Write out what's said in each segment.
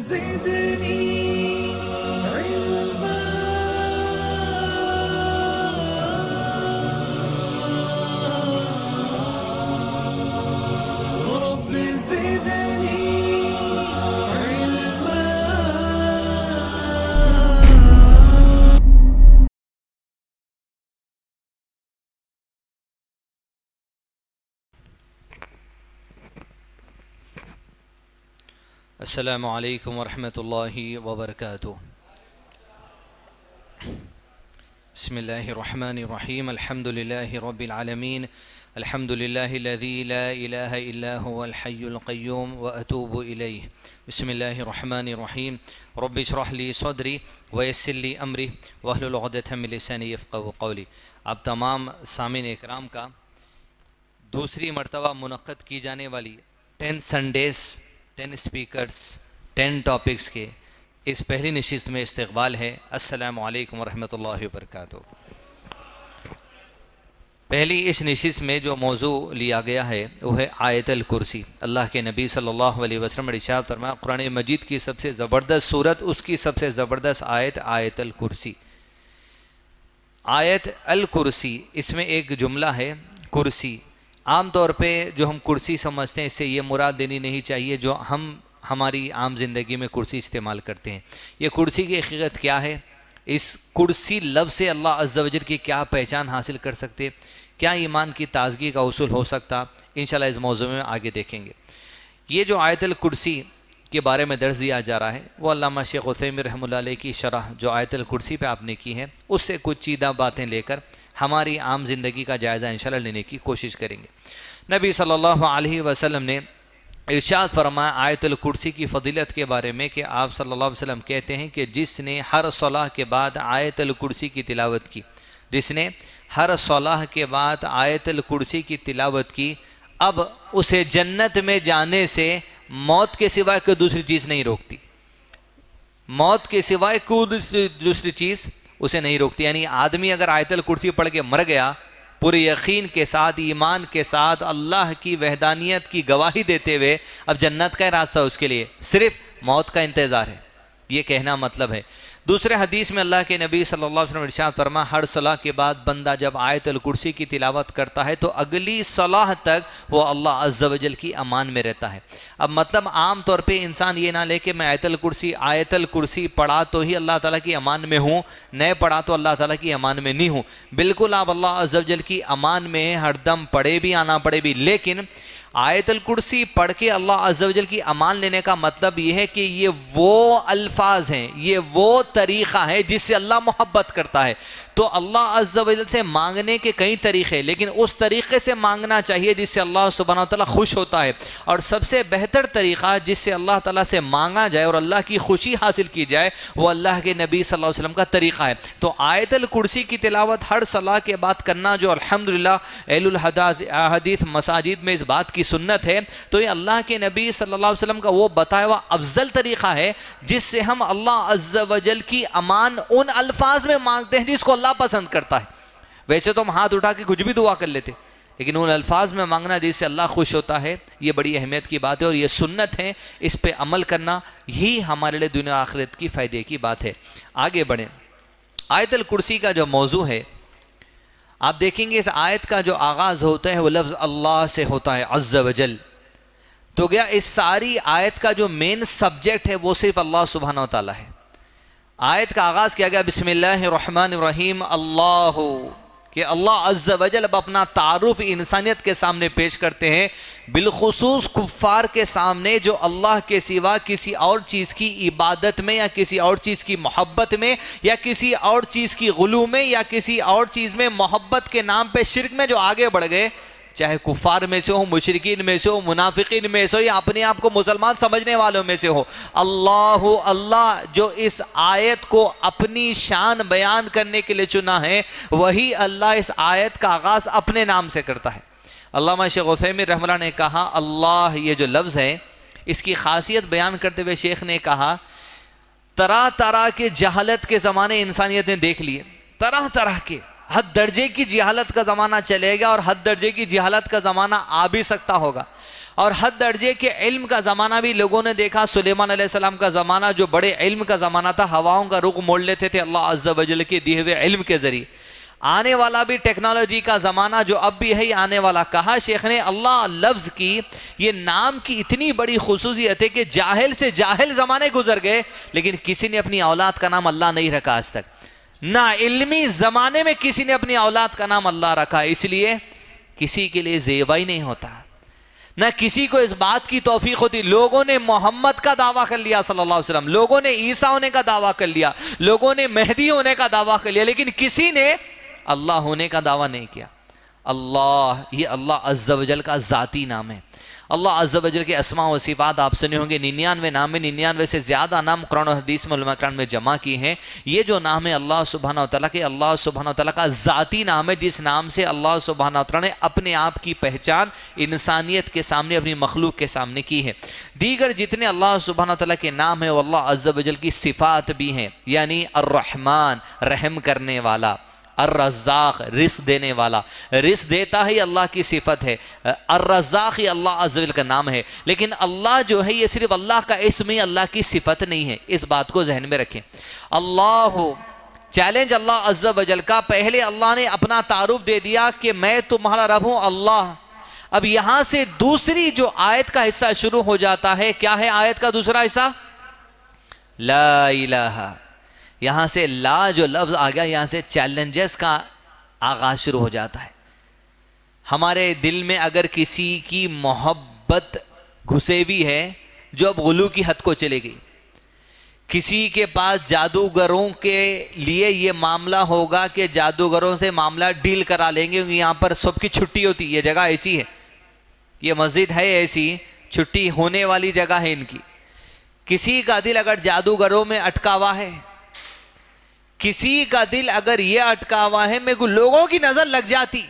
زدني علما رب زدني علما. السلام علیکم ورحمۃ اللہ وبرکاتہ. بسم اللہ الرحمن الرحیم. الحمد للہ رب العالمین. الحمد للہ الذی لا الہ الا هو الحی القیوم واتوب الیہ. بسم اللہ الرحمن الرحیم. رب اشرح لی صدری ویسر لی امری واحلل عقدۃ من لسانی یفقہوا قولی. آپ تمام سامعین اکرام کا دوسری مرتبہ منعقد کی جانے والی 10 سنڈیز 10 اسپیکرز 10 ٹاپکس کے اس پہلی نشست میں استقبال ہے. السلام علیکم ورحمۃ اللہ وبرکاتہ. پہلی اس نشست میں جو موضوع لیا گیا ہے وہ ہے آیت الکرسی. اللہ کے نبی صلی اللہ علیہ وسلم نے ارشاد فرمایا قرآن مجید کی سب سے زبردست صورت، اس کی سب سے زبردست آیت آیت الکرسی. آیت الکرسی، اس میں ایک جملہ ہے کرسی. عام طور پہ جو ہم کرسی سمجھتے ہیں اس سے یہ مراد لینی نہیں چاہیے جو ہم ہماری عام زندگی میں کرسی استعمال کرتے ہیں. یہ کرسی کی حقیقت کیا ہے؟ اس کرسی لفظ سے اللہ عز و جل کی کیا پہچان حاصل کر سکتے؟ کیا ایمان کی تازگی کا اصول ہو سکتا؟ انشاءاللہ اس موضوع میں آگے دیکھیں گے. یہ جو آیت الکرسی کے بارے میں درس دیا جا رہا ہے وہ علامہ شیخ عثیمین رحمۃ اللہ علیہ کی شرح جو آیت الکرسی پہ آپ نے کی ہے اس سے کچھ چیدہ باتیں لے کر ہماری عام زندگی کا جائزہ انشاءاللہ لینے کی کوشش کریں گے. نبی صلی اللہ علیہ وسلم نے ارشاد فرمایا آیت الکرسی کی فضیلت کے بارے میں کہ آپ صلی اللہ علیہ وسلم کہتے ہیں کہ جس نے ہر صلاح کے بعد آیت الکرسی کی تلاوت کی، جس نے ہر صلاح کے بعد آیت الکرسی کی تلاوت کی، اب اسے جنت میں جانے سے موت کے سوائے کوئی دوسری چیز نہیں روکتی. موت کے سوائے کوئی دوسری چیز اسے نہیں روکتی. یعنی آدمی اگر آیت الکرسی پڑھ کے مر گیا پورے یقین کے ساتھ، ایمان کے ساتھ، اللہ کی وحدانیت کی گواہی دیتے ہوئے، اب جنت کا راستہ اس کے لیے صرف موت کا انتظار ہے. یہ کہنا مطلب ہے. دوسرے حدیث میں اللہ کے نبی صلی اللہ علیہ وسلم ارشاد فرمایا ہر صلاح کے بعد بندہ جب آیت الکرسی کی تلاوت کرتا ہے تو اگلی صلاح تک وہ اللہ عز و جل کی امان میں رہتا ہے. اب مطلب عام طور پہ انسان یہ نہ لے کہ میں آیت الکرسی پڑھا تو ہی اللہ تعالیٰ کی امان میں ہوں، نئے پڑھا تو اللہ تعالیٰ کی امان میں نہیں ہوں. بالکل آپ اللہ عز و جل کی امان میں ہر دم پڑھے بھی آنا پڑے بھی، لیکن آیت الکرسی پڑھ کے اللہ عز و جل کی امان لینے کا مطلب یہ ہے کہ یہ وہ الفاظ ہیں، یہ وہ طریقہ ہے جس سے اللہ محبت کرتا ہے. تو اللہ عز و جل سے مانگنے کے کئی طریقے، لیکن اس طریقے سے مانگنا چاہیے جس سے اللہ سبحانہ و تعالیٰ خوش ہوتا ہے. اور سب سے بہتر طریقہ جس سے اللہ تعالیٰ سے مانگا جائے اور اللہ کی خوشی حاصل کی جائے وہ اللہ کے نبی صلی اللہ علیہ وسلم کا طریقہ ہے. تو آیت الکرسی کی تلاوت ہر صلاح کے بعد کرنا جو الحمدللہ اہل الحدیث مساجد میں اس بات کی سنت ہے، تو یہ اللہ کے نبی صلی اللہ علیہ وسلم کا وہ بتایا ہوا افضل طریقہ ہے جس سے ہم اللہ عز و جل کی امان ان الفاظ میں مانگتے ہیں جس کو اللہ پسند کرتا ہے. ویسے تو ہم ہاتھ اٹھا کے کچھ بھی دعا کر لیتے، لیکن ان الفاظ میں مانگنا جس سے اللہ خوش ہوتا ہے یہ بڑی اہمیت کی بات ہے اور یہ سنت ہے. اس پہ عمل کرنا ہی ہمارے لیے دنیا آخرت کی فائدے کی بات ہے. آگے بڑھیں. آیت الکرسی کا جو موضوع ہے آپ دیکھیں گے اس آیت کا جو آغاز ہوتا ہے وہ لفظ اللہ سے ہوتا ہے عز و جل. تو گیا اس ساری آیت کا جو مین سبجیکٹ ہے وہ صرف اللہ سبحانہ و تعالیٰ ہے. آیت کا آغاز کیا گیا بسم اللہ الرحمن الرحیم اللہ، کہ اللہ عز و جل اب اپنا تعارف انسانیت کے سامنے پیش کرتے ہیں، بالخصوص کفار کے سامنے جو اللہ کے سوا کسی اور چیز کی عبادت میں یا کسی اور چیز کی محبت میں یا کسی اور چیز کی غلو میں یا کسی اور چیز میں محبت کے نام پہ شرک میں جو آگے بڑھ گئے، چاہے کفار میں سے ہو، مشرکین میں سے ہو، منافقین میں سے ہو یا اپنے آپ کو مسلمان سمجھنے والوں میں سے ہو. اللہ جو اس آیت کو اپنی شان بیان کرنے کے لیے چنا ہے وہی اللہ اس آیت کا آغاز اپنے نام سے کرتا ہے. علامہ شیخ عثیمین رحمہ اللہ نے کہا اللہ یہ جو لفظ ہے اس کی خاصیت بیان کرتے ہوئے شیخ نے کہا طرح طرح کے جہالت کے زمانے انسانیت نے دیکھ لیے، طرح طرح کے حد درجے کی جہالت کا زمانہ چلے گا اور حد درجے کی جہالت کا زمانہ آ بھی سکتا ہوگا. اور حد درجے کے علم کا زمانہ بھی لوگوں نے دیکھا. سلیمان علیہ السلام کا زمانہ جو بڑے علم کا زمانہ تھا, ہواؤں کا رخ موڑ لیتے تھے اللہ عز و جل کے دیے ہوئے علم کے ذریعے. آنے والا بھی ٹیکنالوجی کا زمانہ جو اب بھی ہے, آنے والا. کہا شیخ نے اللہ لفظ کی یہ نام کی اتنی بڑی خصوصیت ہے کہ جاہل سے جاہل زمانے گزر گئے لیکن کسی نے اپنی اولاد کا نام اللہ نہیں رکھا آج تک. نہ علمی زمانے میں کسی نے اپنی اولاد کا نام اللہ رکھا, اس لیے کسی کے لیے زیبا ہی نہیں ہوتا, نہ کسی کو اس بات کی توفیق ہوتی. لوگوں نے محمد کا دعویٰ کر لیا صلی اللہ علیہ وسلم, لوگوں نے عیسیٰ ہونے کا دعویٰ کر لیا, لوگوں نے مہدی ہونے کا دعویٰ کر لیا, لیکن کسی نے اللہ ہونے کا دعویٰ نہیں کیا. اللہ, یہ اللہ عز و جل کا ذاتی نام ہے. اللہ عز و جل کے اسماء و صفات آپ سنے ہوں گے, 99 نام میں 99 سے زیادہ نام قرآن و حدیث میں علماء کرام میں جمع کی ہیں. یہ جو نام ہے اللہ سبحانہ و تعالیٰ کے, اللہ سبحانہ و تعالیٰ کا ذاتی نام ہے, جس نام سے اللہ سبحانہ و تعالیٰ نے اپنے آپ کی پہچان انسانیت کے سامنے, اپنی مخلوق کے سامنے کی ہے. دیگر جتنے اللہ سبحانہ و تعالیٰ کے نام ہیں وہ اللہ عز و جل کی صفات بھی ہیں, یعنی الرحمن رحم کرنے والا, الرزاق رزق دینے والا, رزق دیتا ہی اللہ کی صفت ہے, الرزاق ہی اللہ عز و جل کا نام ہے. لیکن اللہ جو ہے یہ صرف اللہ کا اسم ہی, اللہ کی صفت نہیں ہے, اس بات کو ذہن میں رکھیں. اللہ چیلنج اللہ عز و جل کا, پہلے اللہ نے اپنا تعارف دے دیا کہ میں تمہارا رب ہوں اللہ. اب یہاں سے دوسری جو آیت کا حصہ شروع ہو جاتا ہے, کیا ہے آیت کا دوسرا حصہ؟ لا الہ. یہاں سے لا جو لفظ آ گیا, یہاں سے چیلنجز کا آغاز شروع ہو جاتا ہے. ہمارے دل میں اگر کسی کی محبت گھسے بھی ہے جو اب غلو کی حد کو چلے گئی, کسی کے پاس جادوگروں کے لیے یہ معاملہ ہوگا کہ جادوگروں سے معاملہ ڈیل کرا لیں گے, یہاں پر سب کی چھٹی ہوتی, یہ جگہ ایسی ہے, یہ مسجد ہے ایسی, چھٹی ہونے والی جگہ ہے ان کی. کسی کا دل اگر جادوگروں میں اٹکا ہوا ہے, کسی کا دل اگر یہ اٹکا ہوا ہے, میرے کو لوگوں کی نظر لگ جاتی,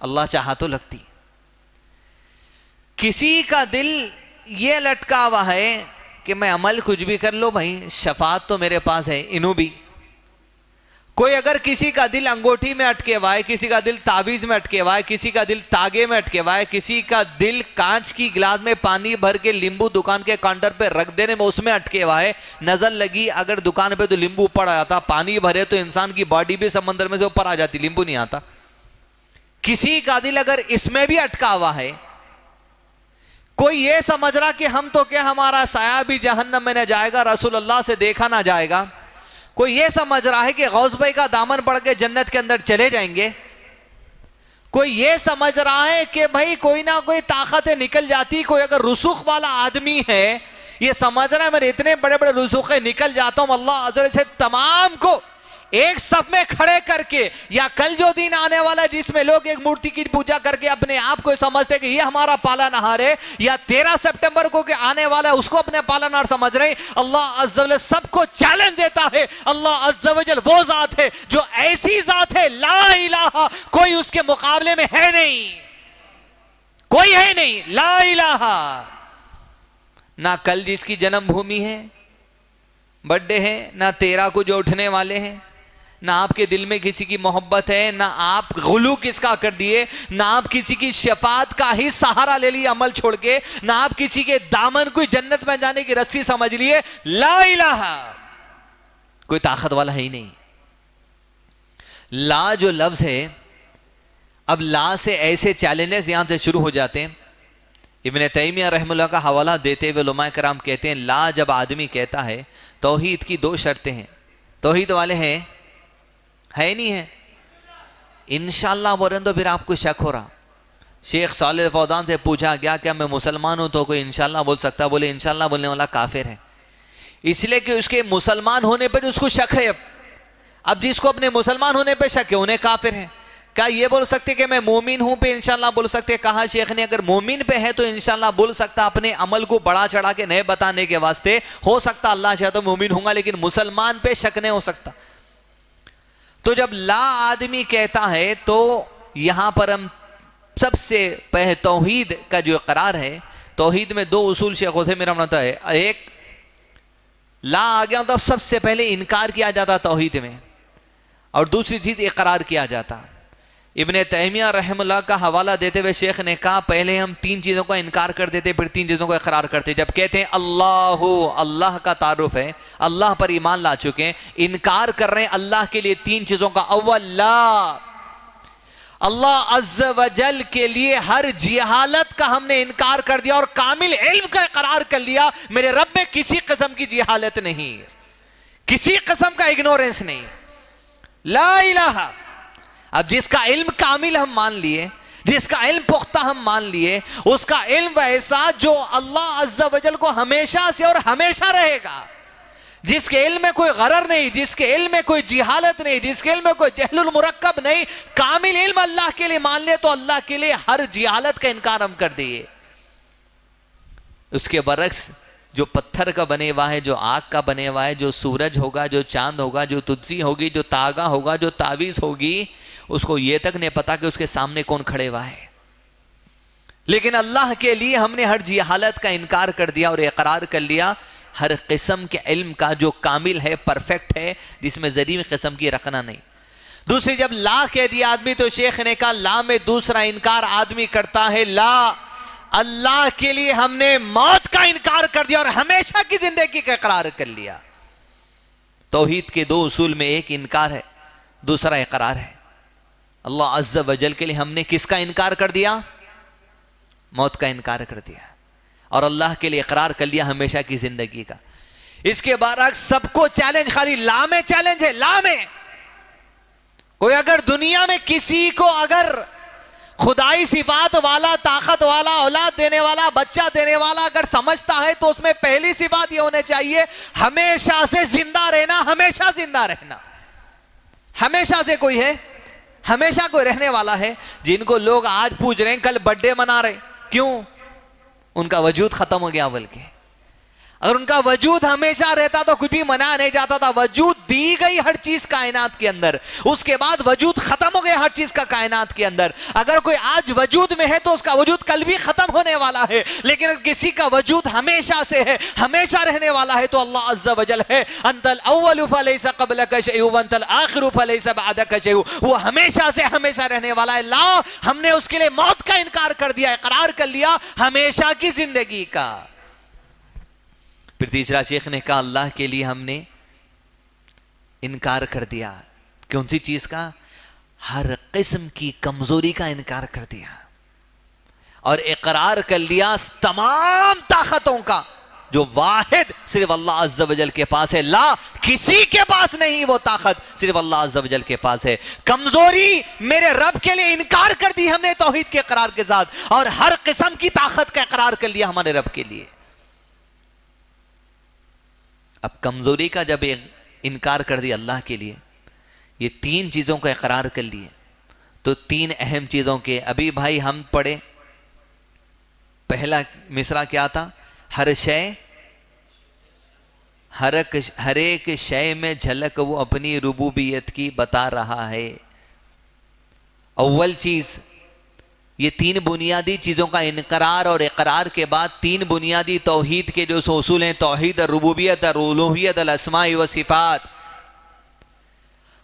اللہ چاہا تو لگتی. کسی کا دل یہ لٹکا ہوا ہے کہ میں عمل کچھ بھی کر لو بھائی, شفاعت تو میرے پاس ہے, انہوں بھی. کوئی اگر کسی کا دل انگوٹھی میں اٹکے ہوا ہے, کسی کا دل تعویذ میں اٹکے ہوا ہے, کسی کا دل تاگے میں اٹکے ہوا ہے, کسی کا دل کانچ کی گلاس میں پانی بھر کے لیمبو دکان کے کاؤنٹر پہ رکھ دینے میں اس میں اٹکے ہوا ہے, نظر لگی اگر دکان پہ تو لیمبو اوپر آ جاتا, پانی بھرے تو انسان کی باڈی بھی سمندر میں سے اوپر آ جاتی, لیمبو نہیں آتا. کسی کا دل اگر اس میں بھی اٹکا ہوا ہے, کوئی یہ سمجھ رہا کہ ہم تو کیا ہمارا سایہ بھی جہنم میں نہ جائے گا, رسول اللہ سے دیکھا نہ جائے گا. کوئی یہ سمجھ رہا ہے کہ غوث بھائی کا دامن پڑھ کے جنت کے اندر چلے جائیں گے. کوئی یہ سمجھ رہا ہے کہ بھائی کوئی نہ کوئی طاقتیں نکل جاتی. کوئی اگر رسوخ والا آدمی ہے, یہ سمجھ رہا ہے میں اتنے بڑے بڑے رسوخیں نکل جاتا ہوں, اللہ عز و جل سے تمام کو ایک صف میں کھڑے کر کے, یا کل جو دن آنے والا ہے جس میں لوگ ایک مورتی کی پوجا کر کے اپنے آپ کو سمجھتے کہ یہ ہمارا پالنہار ہے, یا 13 سپٹمبر کو کہ آنے والا ہے اس کو اپنے پالنہار سمجھ رہے ہیں. اللہ عز و جل سب کو چیلنج دیتا ہے. اللہ عز و جل وہ ذات ہے جو ایسی ذات ہے لا الہ, کوئی اس کے مقابلے میں ہے نہیں, کوئی ہے نہیں, لا الہ. نہ کل جس کی جنم بھومی ہے, برتھ ڈے ہے, نہ 13 کو جو اٹھنے والے ہیں, نہ آپ کے دل میں کسی کی محبت ہے, نہ آپ غلو کس کا کر دیے, نہ آپ کسی کی شفاعت کا ہی سہارا لے لیے عمل چھوڑ کے, نہ آپ کسی کے دامن کوئی جنت میں جانے کی رسی سمجھ لیے. لا الہ, کوئی طاقت والا ہے ہی نہیں. لا جو لفظ ہے, اب لا سے ایسے چیلنجز یہاں سے شروع ہو جاتے ہیں. ابن تیمیہ رحمہ اللہ کا حوالہ دیتے ہوئے علماء کرام کہتے ہیں لا جب آدمی کہتا ہے, توحید کی 2 شرطیں ہیں. توحید والے ہیں, ہے نہیں ہے, انشاءاللہ بولیں تو پھر آپ کو شک ہو رہا. شیخ صالح فوزان سے پوچھا گیا کہ میں مسلمان ہوں تو کوئی انشاءاللہ بول سکتا؟ بولے انشاءاللہ بولنے والا کافر ہے, اس لیے کہ اس کے مسلمان ہونے پر اس کو شک ہے. اب جس کو اپنے مسلمان ہونے پہ شک ہے انہیں کافر ہے. کیا یہ بول سکتے کہ میں مومن ہوں پہ انشاءاللہ بول سکتے؟ کہا شیخ نے اگر مومن پہ ہے تو انشاءاللہ بول سکتا, اپنے عمل کو بڑا چڑھا کے نہیں بتانے کے واسطے. ہو سکتا اللہ چاہے تو مومن ہوں گا, لیکن مسلمان پہ شک نہیں ہو سکتا. تو جب لا آدمی کہتا ہے تو یہاں پر ہم سب سے پہلے توحید کا جو اقرار ہے, توحید میں 2 اصول شیخوں سے میرا منتا ہے. ایک, لا آ گیا تو سب سے پہلے انکار کیا جاتا توحید میں, اور دوسری چیز اقرار کیا جاتا. ابن تیمیہ رحم اللہ کا حوالہ دیتے ہوئے شیخ نے کہا پہلے ہم 3 چیزوں کا انکار کر دیتے پھر 3 چیزوں کو اقرار کرتے. جب کہتے ہیں اللہ کا تعارف ہے, اللہ پر ایمان لا چکے ہیں, انکار کر رہے ہیں اللہ کے لیے 3 چیزوں کا. اول لا, اللہ عز و جل کے لیے ہر جہالت کا ہم نے انکار کر دیا اور کامل علم کا اقرار کر لیا. میرے رب میں کسی قسم کی جہالت نہیں, کسی قسم کا اگنورنس نہیں. لا الہ. اب جس کا علم کامل ہم مان لیے, جس کا علم پختہ ہم مان لیے, اس کا علم ایسا جو اللہ عز و جل کو ہمیشہ سے اور ہمیشہ رہے گا. جس کے علم میں کوئی غرر نہیں, جس کے علم میں کوئی جہالت نہیں, جس کے علم میں کوئی جہل المرکب نہیں, کامل علم اللہ کے لیے مان لے تو اللہ کے لیے ہر جہالت کا انکار ہم کر دیے. اس کے برعکس جو پتھر کا بنے ہوا ہے, جو آگ کا بنے ہوا ہے, جو سورج ہوگا, جو چاند ہوگا, جو تجزی ہوگی, جو تاغا ہوگا, جو تعویذ ہوگی, اس کو یہ تک نہیں پتا کہ اس کے سامنے کون کھڑے ہوا ہے. لیکن اللہ کے لیے ہم نے ہر جہالت کا انکار کر دیا اور اقرار کر لیا ہر قسم کے علم کا جو کامل ہے, پرفیکٹ ہے, جس میں ذرے بھی قسم کی رکھنا نہیں. دوسری جب لا کہہ دیا آدمی تو شیخ نے کہا لا میں دوسرا انکار آدمی کرتا ہے لا. اللہ کے لیے ہم نے موت کا انکار کر دیا اور ہمیشہ کی زندگی کا اقرار کر لیا. توحید کے 2 اصول میں ایک انکار ہے, دوسرا اقرار ہے. اللہ عز و جل کے لیے ہم نے کس کا انکار کر دیا؟ موت کا انکار کر دیا, اور اللہ کے لیے اقرار کر لیا ہمیشہ کی زندگی کا. اس کے برعکس سب کو چیلنج خالی لا میں چیلنج ہے. لا میں کوئی اگر دنیا میں کسی کو اگر خدائی صفات والا, طاقت والا, اولاد دینے والا, بچہ دینے والا اگر سمجھتا ہے تو اس میں پہلی صفات یہ ہونے چاہیے ہمیشہ سے زندہ رہنا. ہمیشہ زندہ رہنا. ہمیشہ سے کوئی ہے, ہمیشہ کوئی رہنے والا ہے. جن کو لوگ آج پوچھ رہے ہیں کل برتھ ڈے منا رہے, کیوں؟ ان کا وجود ختم ہو گیا. بلکہ اگر ان کا وجود ہمیشہ رہتا تو کچھ بھی منایا نہیں جاتا تھا. وجود دی گئی ہر چیز کائنات کے اندر, اس کے بعد وجود ختم ہو گیا ہر چیز کا کائنات کے اندر. اگر کوئی آج وجود میں ہے تو اس کا وجود کل بھی ختم ہونے والا ہے. لیکن اگر کسی کا وجود ہمیشہ سے ہے, ہمیشہ رہنے والا ہے تو اللہ عز و جل ہے. انت الاول فلیس قبلک شیء وانت الآخر فلیس بعدک شیء. وہ ہمیشہ سے ہمیشہ رہنے والا ہے. لا, ہم نے اس کے لیے موت کا انکار کر دیا, اقرار کر لیا ہمیشہ کی زندگی کا. پھر تیسرا شیخ نے کہا اللہ کے لیے ہم نے انکار کر دیا. کون سی چیز کا؟ ہر قسم کی کمزوری کا انکار کر دیا اور اقرار کر لیا تمام طاقتوں کا جو واحد صرف اللہ عز و جل کے پاس ہے. لا, کسی کے پاس نہیں وہ طاقت, صرف اللہ عز و جل کے پاس ہے. کمزوری میرے رب کے لیے انکار کر دی ہم نے توحید کے اقرار کے ساتھ, اور ہر قسم کی طاقت کا اقرار کر لیا ہمارے رب کے لیے. اب کمزوری کا جب انکار کر دیا اللہ کے لیے, یہ 3 چیزوں کا اقرار کر لیے, تو 3 اہم چیزوں کے ابھی بھائی ہم پڑھے. پہلا مصرع کیا تھا؟ ہر شے, ہر ایک شے میں جھلک وہ اپنی ربوبیت کی بتا رہا ہے. اول چیز یہ 3 بنیادی چیزوں کا انقرار اور اقرار کے بعد 3 بنیادی توحید کے جو اصول ہیں, توحید الربوبیت, الالوہیت, الاسماء و صفات.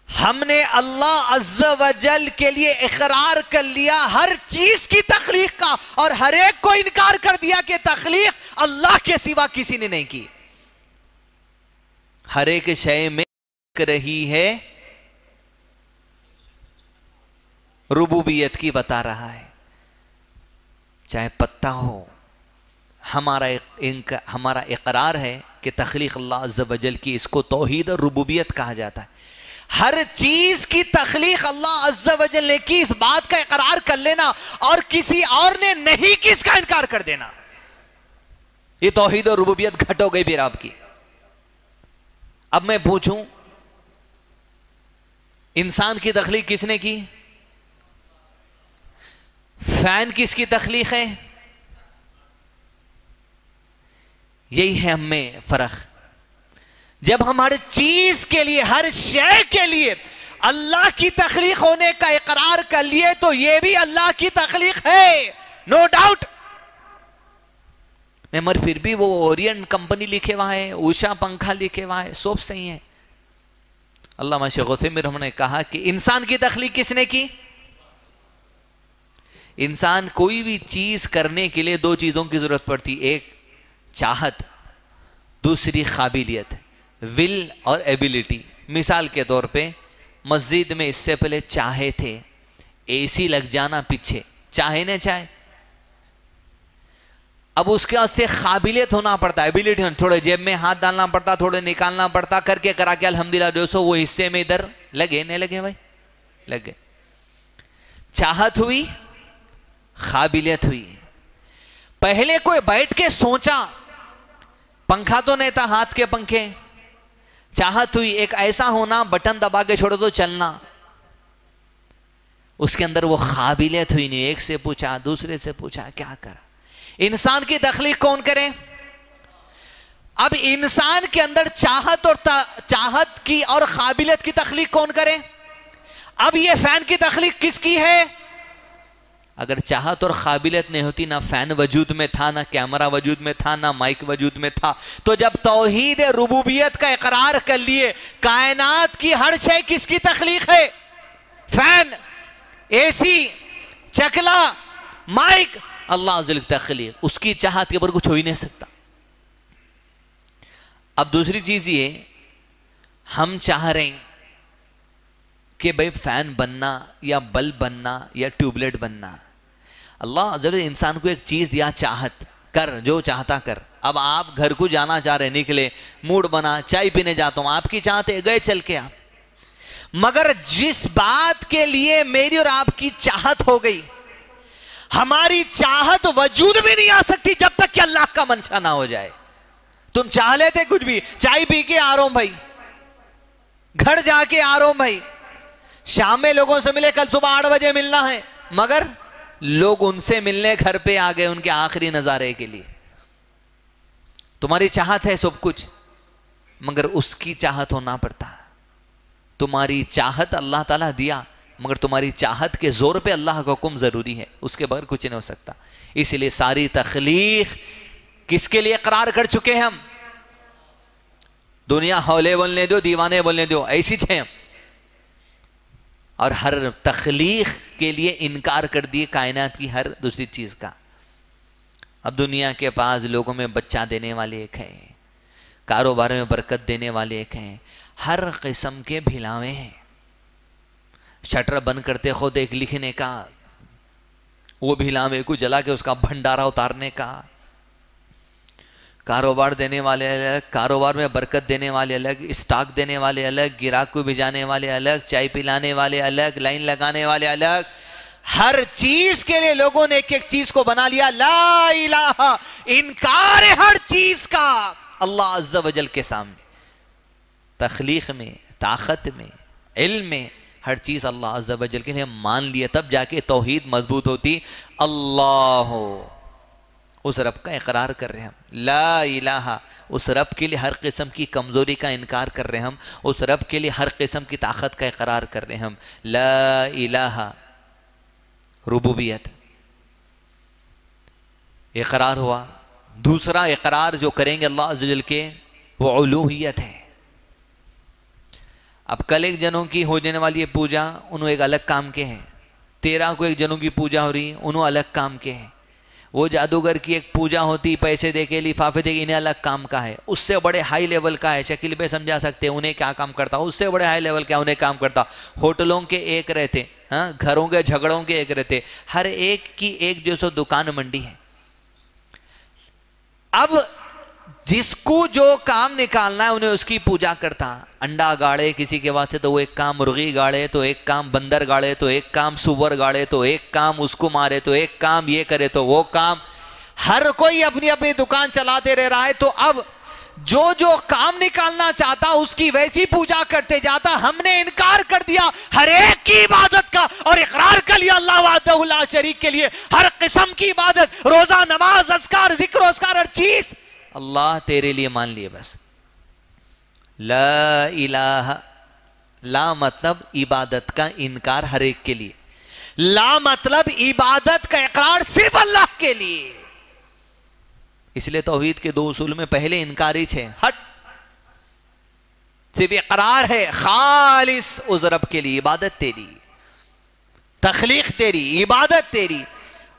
ہم نے اللہ عز و جل کے لیے اقرار کر لیا ہر چیز کی تخلیق کا, اور ہر ایک کو انکار کر دیا کہ تخلیق اللہ کے سوا کسی نے نہیں کی. ہر ایک شے میں رہی ہے ربوبیت کی بتا رہا ہے. چاہے پتا ہو, ہمارا اقرار ہے کہ تخلیق اللہ عز و جل کی, اس کو توحید اور ربوبیت کہا جاتا ہے. ہر چیز کی تخلیق اللہ عز و جل نے کی, اس بات کا اقرار کر لینا, اور کسی اور نے نہیں کی اس کا انکار کر دینا, یہ توحید اور ربوبیت گھٹ ہو گئی پھر آپ کی. اب میں پوچھوں, انسان کی تخلیق کس نے کی؟ فین کس کی تخلیق ہے؟ یہی ہے ہم میں فرق. جب ہم ہر چیز کے لیے, ہر شے کے لیے اللہ کی تخلیق ہونے کا اقرار کر لیے تو یہ بھی اللہ کی تخلیق ہے, نو ڈاؤٹ. مگر پھر بھی وہ اورینٹ کمپنی لکھے ہوا ہے, اوشا پنکھا لکھے ہوا ہے, سب صحیح ہے. علامہ شیخ عثیمین رحمہ نے کہا کہ انسان کی تخلیق کس نے کی؟ انسان کوئی بھی چیز کرنے کے لیے دو چیزوں کی ضرورت پڑتی، ایک چاہت، دوسری قابلیت، ول اور ایبیلٹی. مثال کے طور پہ مسجد میں اس سے پہلے چاہے تھے، اے سی لگ جانا پیچھے، چاہے نہ چاہے. اب اس کے واسطے قابلیت ہونا پڑتا ہے، ایبیلٹی ہونا، تھوڑے جیب میں ہاتھ ڈالنا پڑتا، تھوڑے نکالنا پڑتا، کر کے کرا کے الحمدللہ 200 وہ حصے میں ادھر لگے نہیں لگے بھائی لگے. چاہت ہوئی، قابلیت ہوئی. پہلے کوئی بیٹھ کے سوچا، پنکھا تو نہیں تھا، ہاتھ کے پنکھے. چاہت ہوئی، ایک ایسا ہونا بٹن دبا کے چھوڑو تو چلنا. اس کے اندر وہ قابلیت ہوئی نہیں. ایک سے پوچھا، دوسرے سے پوچھا، کیا کرا. انسان کی تخلیق کون کرے؟ اب انسان کے اندر چاہت کی اور قابلیت کی تخلیق کون کرے؟ اب یہ فین کی تخلیق کس کی ہے؟ اگر چاہت اور قابلیت نہیں ہوتی، نہ فین وجود میں تھا، نہ کیمرہ وجود میں تھا، نہ مائک وجود میں تھا. تو جب توحید ربوبیت کا اقرار کر لیے، کائنات کی ہر شے کس کی تخلیق ہے؟ فین، اے سی، چکلا، مائک، اللہ عز و جل کی تخلیق. اس کی چاہت کے اوپر کچھ ہو ہی نہیں سکتا. اب دوسری چیز یہ، ہم چاہ رہے ہیں کہ بھئی فین بننا یا بلب بننا یا ٹیوب لائٹ بننا. اللہ عز و جل انسان کو ایک چیز دیا، چاہت، کر جو چاہتا کر. اب آپ گھر کو جانا چاہ رہے، نکلے، موڈ بنا، چائے پینے جاتا ہوں، آپ کی چاہت ہے، گئے چل کے آپ. مگر جس بات کے لیے میری اور آپ کی چاہت ہو گئی، ہماری چاہت وجود میں نہیں آ سکتی جب تک کہ اللہ کا منشا نہ ہو جائے. تم چاہ لیتے کچھ بھی، چائے پی کے آ رہا ہوں بھائی، گھر جا کے آ رہا ہوں بھائی، شام میں لوگوں سے ملے، کل صبح 8 بجے ملنا ہے، مگر لوگ ان سے ملنے گھر پہ آ گئے ان کے آخری نظارے کے لیے. تمہاری چاہت ہے سب کچھ، مگر اس کی چاہت ہونا پڑتا. تمہاری چاہت اللہ تعالیٰ دیا، مگر تمہاری چاہت کے زور پہ اللہ کا حکم ضروری ہے، اس کے بغیر کچھ نہیں ہو سکتا. اس لیے ساری تخلیق کس کے لیے قرار کر چکے ہیں ہم؟ دنیا ہولے بولنے دو، دیوانے بولنے دو، ایسی ہیں. اور ہر تخلیق کے لیے انکار کر دیے کائنات کی ہر دوسری چیز کا. اب دنیا کے پاس لوگوں میں بچہ دینے والے ایک ہیں، کاروبار میں برکت دینے والے ایک ہیں، ہر قسم کے بھلاوے ہیں. شٹر بند کرتے خود ایک لکھنے کا، وہ بھلاوے کو جلا کے اس کا بھنڈارا اتارنے کا. کاروبار دینے والے الگ، کاروبار میں برکت دینے والے الگ، اسٹاک دینے والے الگ، گراہک کو بھجانے والے الگ، چائے پلانے والے الگ، لائن لگانے والے الگ. ہر چیز کے لیے لوگوں نے ایک ایک چیز کو بنا لیا. لا الہ، انکار ہے ہر چیز کا اللہ عز و جل کے سامنے. تخلیق میں، طاقت میں، علم میں، ہر چیز اللہ عز و جل کے لیے مان لیا، تب جا کے توحید مضبوط ہوتی. اللہ، اس رب کا اقرار کر رہے ہیں ہم. لا الہ، اس رب کے لیے ہر قسم کی کمزوری کا انکار کر رہے ہیں ہم. اس رب کے لیے ہر قسم کی طاقت کا اقرار کر رہے ہیں ہم. لا الہ، ربوبیت اقرار ہوا. دوسرا اقرار جو کریں گے اللہ عز و جل کے، وہ الوہیت ہے. اب کل ایک جنوں کی ہو جانے والی ہے پوجا، انہوں ایک الگ کام کے ہیں. 13 کو ایک جنوں کی پوجا ہو رہی، انہوں الگ کام کے ہیں. وہ جادوگر کی ایک پوجا ہوتی، پیسے دے کے، لفافے دے کے، انہیں الگ کام کا ہے. اس سے بڑے ہائی لیول کا ہے، شکل پہ سمجھا سکتے ہیں انہیں کیا کام کرتا. اس سے بڑے ہائی لیول کا انہیں کام کرتا. ہوٹلوں کے ایک رہتے، ہاں، گھروں کے جھگڑوں کے ایک رہتے. ہر ایک کی ایک جو سو دکان منڈی ہے. اب جس کو جو کام نکالنا ہے انہیں اس کی پوجا کرتا. انڈا گاڑے کسی کے واسطے تو وہ ایک کام، مرغی گاڑے تو ایک کام، بندر گاڑے تو ایک کام، سور گاڑے تو ایک کام، اس کو مارے تو ایک کام، یہ کرے تو وہ کام. ہر کوئی اپنی اپنی دکان چلاتے رہ رہا ہے. تو اب جو جو کام نکالنا چاہتا اس کی ویسی پوجا کرتے جاتا. ہم نے انکار کر دیا ہر ایک کی عبادت کا اور اقرار کر لیا اللہ وحدہ لا شریک کے لیے ہر قسم کی عبادت، روزہ، نماز، اذکار، ذکر و اذکار، ہر چیز اللہ تیرے لیے مان لیے بس. لا الہ، لا مطلب عبادت کا انکار ہر ایک کے لیے، لا مطلب عبادت کا اقرار صرف اللہ کے لیے. اس لیے توحید کے 2 اصول میں پہلے انکاری ہے، ہٹ، صرف اقرار ہے خالص اس رب کے لیے. عبادت تیری، تخلیق تیری، عبادت تیری.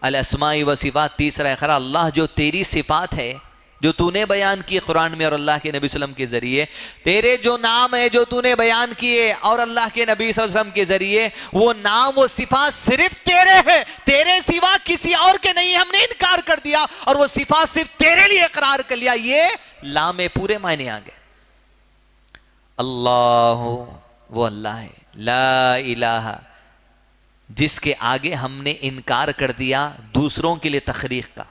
الاسماء و صفات، تیسرا اقرار، اللہ جو تیری صفات ہے جو تو نے بیان کی قرآن میں اور اللہ کے نبی صلی اللہ علیہ وسلم کے ذریعے، تیرے جو نام ہے جو تو نے بیان کیے اور اللہ کے نبی صلی اللہ علیہ وسلم کے ذریعے، وہ نام و صفات صرف تیرے ہیں، تیرے سوا کسی اور کے نہیں، ہم نے انکار کر دیا اور وہ صفات صرف تیرے لیے اقرار کر لیا۔ یہ لا میں پورے معنی آ گئے۔ اللہ وہ اللہ ہے، لا الہ جس کے آگے ہم نے انکار کر دیا دوسروں کے لیے تخلیق کا،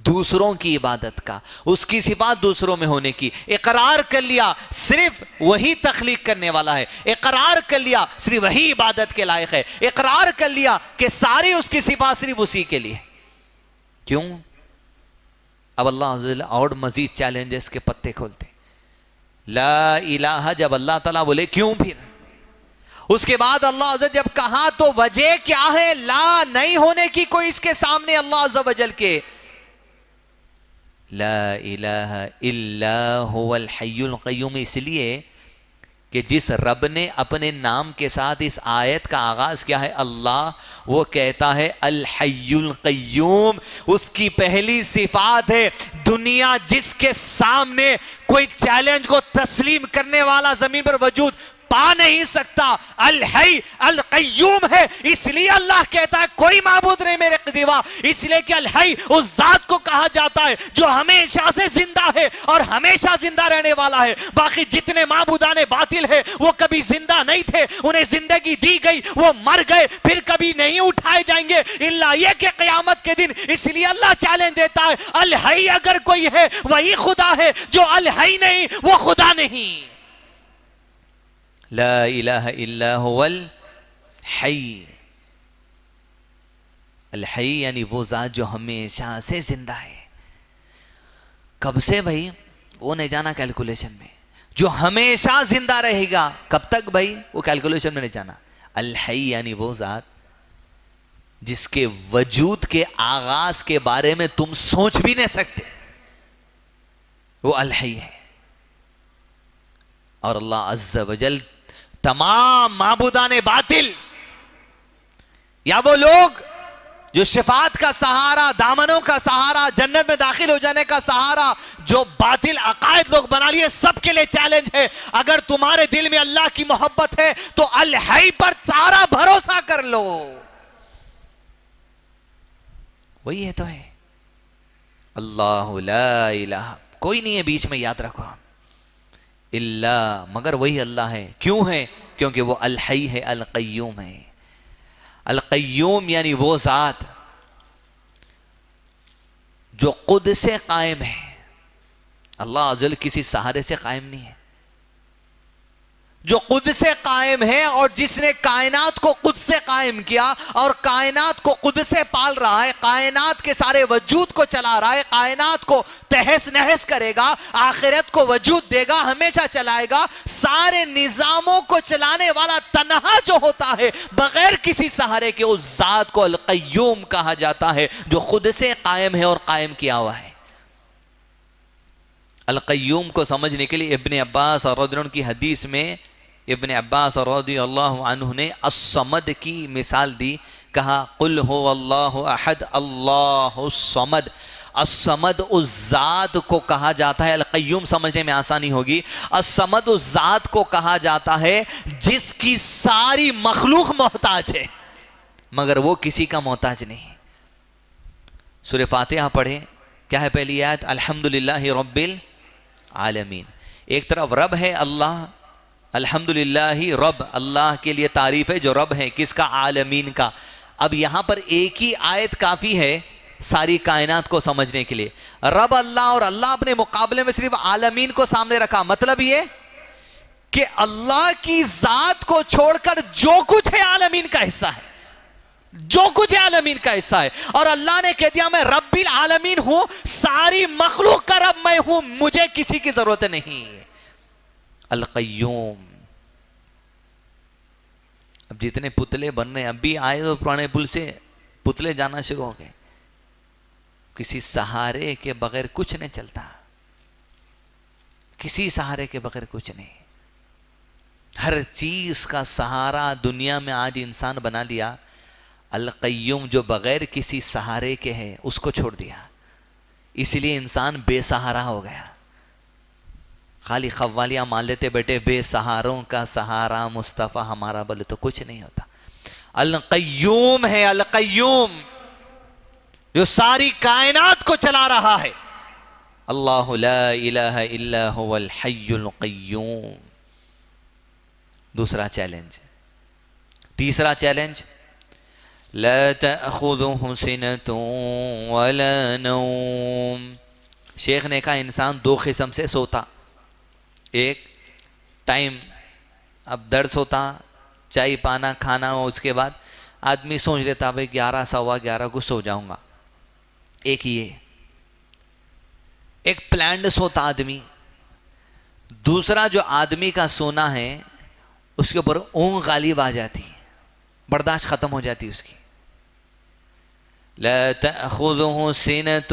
دوسروں کی عبادت کا، اس کی صفات دوسروں میں ہونے کی، اقرار کر لیا صرف وہی تخلیق کرنے والا ہے، اقرار کر لیا صرف وہی عبادت کے لائق ہے، اقرار کر لیا کہ ساری اس کی صفات صرف اسی کے لیے۔ کیوں؟ اب اللہ عز و جل اور مزید چیلنجز کے پتے کھولتے، لا الہ جب اللہ تعالیٰ بولے کیوں پھر؟ اس کے بعد اللہ عز و جل جب کہا تو وجہ کیا ہے؟ لا نہیں ہونے کی کوئی اس کے سامنے اللہ عز و جل کے، لا الہ الا هو الحی القیوم، اس لیے کہ جس رب نے اپنے نام کے ساتھ اس آیت کا آغاز کیا ہے اللہ، وہ کہتا ہے الحی القیوم، اس کی پہلی صفات ہے دنیا جس کے سامنے کوئی چیلنج کو تسلیم کرنے والا زمین پر وجود پا نہیں سکتا، الحی القیوم ہے، اس لیے اللہ کہتا ہے کوئی معبود نہیں میرے سوا، اس لیے کہ الحی اس ذات کو کہا جاتا ہے جو ہمیشہ سے زندہ ہے اور ہمیشہ زندہ رہنے والا ہے۔ باقی جتنے معبودان باطل ہے وہ کبھی زندہ نہیں تھے، انہیں زندگی دی گئی، وہ مر گئے، پھر کبھی نہیں اٹھائے جائیں گے الا یہ کہ قیامت کے دن۔ اس لیے اللہ چیلنج دیتا ہے الحی اگر کوئی ہے وہی خدا ہے، جو الحی نہیں وہ خدا نہیں۔ لا الہ الا هو الحی، الحی یعنی وہ ذات جو ہمیشہ سے زندہ ہے۔ کب سے بھائی؟ وہ نہیں جانا کیلکولیشن میں، جو ہمیشہ زندہ رہے گا کب تک بھائی؟ وہ کیلکولیشن میں نہیں جانا۔ الحی یعنی وہ ذات جس کے وجود کے آغاز کے بارے میں تم سوچ بھی نہیں سکتے، وہ الحی ہے۔ اور اللہ عز و جل تمام معبودان باطل یا وہ لوگ جو شفاعت کا سہارا، دامنوں کا سہارا، جنت میں داخل ہو جانے کا سہارا جو باطل عقائد لوگ بنا لیے، سب کے لیے چیلنج ہے، اگر تمہارے دل میں اللہ کی محبت ہے تو الحی پر سارا بھروسہ کر لو، وہی ہے تو ہے اللہ، لا الہ کوئی نہیں ہے بیچ میں، یاد رکھو، اللہ مگر وہی اللہ ہے۔ کیوں ہے؟ کیونکہ وہ الحی ہے، القیوم ہے۔ القیوم یعنی وہ ذات جو خود سے قائم ہے، اللہ عز و جل کسی سہارے سے قائم نہیں ہے، جو خود سے قائم ہے اور جس نے کائنات کو خود سے قائم کیا اور کائنات کو خود سے پال رہا ہے، کائنات کے سارے وجود کو چلا رہا ہے، کائنات کو تہس نہس کرے گا، آخرت کو وجود دے گا، ہمیشہ چلائے گا، سارے نظاموں کو چلانے والا تنہا جو ہوتا ہے بغیر کسی سہارے کے، اس ذات کو القیوم کہا جاتا ہے جو خود سے قائم ہے اور قائم کیا ہوا ہے۔ القیوم کو سمجھنے کے لیے ابن عباس اور رضی اللہ عنہ کی حدیث میں ابن عباس اور رضی اللہ عنہ نے الصمد کی مثال دی، کہا قل هو اللہ احد اللہ الصمد۔ الصمد اس ذات کو کہا جاتا ہے، القیوم سمجھنے میں آسانی ہوگی، الصمد اس ذات کو کہا جاتا ہے جس کی ساری مخلوق محتاج ہے مگر وہ کسی کا محتاج نہیں۔ سورہ فاتحہ پڑھیں، کیا ہے پہلی آیت؟ الحمدللہ رب العالمین۔ ایک طرف رب ہے اللہ، الحمدللہ رب، اللہ کے لیے تعریف ہے جو رب ہے، کس کا؟ عالمین کا۔ اب یہاں پر ایک ہی آیت کافی ہے ساری کائنات کو سمجھنے کے لیے، رب اللہ، اور اللہ اپنے مقابلے میں صرف عالمین کو سامنے رکھا، مطلب یہ کہ اللہ کی ذات کو چھوڑ کر جو کچھ ہے عالمین کا حصہ ہے، جو کچھ عالمین کا حصہ ہے، اور اللہ نے کہہ دیا میں رب العالمین ہوں، ساری مخلوق کا رب میں ہوں، مجھے کسی کی ضرورت نہیں۔ القیوم۔ اب جتنے پتلے بن رہے ہیں، اب بھی آئے تو پرانے پل سے پتلے جانا شروع ہو گئے، کسی سہارے کے بغیر کچھ نہیں چلتا، کسی سہارے کے بغیر کچھ نہیں، ہر چیز کا سہارا دنیا میں آج انسان بنا لیا۔ القیوم جو بغیر کسی سہارے کے ہے اس کو چھوڑ دیا، اس لیے انسان بے سہارا ہو گیا. خالی قوالیاں مان لیتے بیٹے، بے سہاروں کا سہارا مصطفیٰ ہمارا، بولے تو کچھ نہیں ہوتا. القیوم ہے، القیوم جو ساری کائنات کو چلا رہا ہے. اللہ لا الہ الا هو الحی القیوم. دوسرا چیلنج. تیسرا چیلنج، لا تأخذه سنة ولا نوم. شیخ نے کہا انسان دو قسم سے سوتا. ایک ٹائم، اب درس ہوتا، چائے پانا کھانا ہو، اس کے بعد آدمی سوچ لیتا بھائی 11 سوا 11 کو سو جاؤں گا. ایک یہ ایک پلانڈ سوتا آدمی. دوسرا جو آدمی کا سونا ہے اس کے اوپر اونگ غالب آ جاتی ہے، برداشت ختم ہو جاتی اس کی. لا تأخذه سنة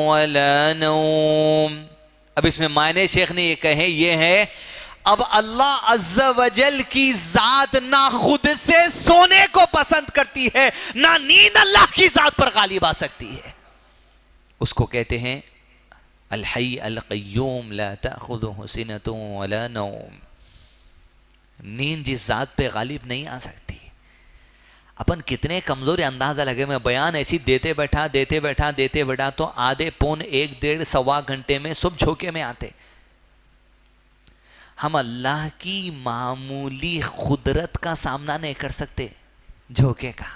ولا نوم. اب اس میں معنی شیخ نے یہ کہے یہ ہے، اب اللہ عز و جل کی ذات نہ خود سے سونے کو پسند کرتی ہے، نہ نیند اللہ کی ذات پر غالب آ سکتی ہے. اس کو کہتے ہیں الحی القیوم لا تأخذه سنة ولا نوم. نیند جس ذات پہ غالب نہیں آ سکتی. اپن کتنے کمزور اندازہ لگے، میں بیان ایسی دیتے بیٹھا تو آدھے پون 1 1.5 سوا گھنٹے میں صبح جھوکے میں آتے. ہم اللہ کی معمولی قدرت کا سامنا نہیں کر سکتے. جھوکے کا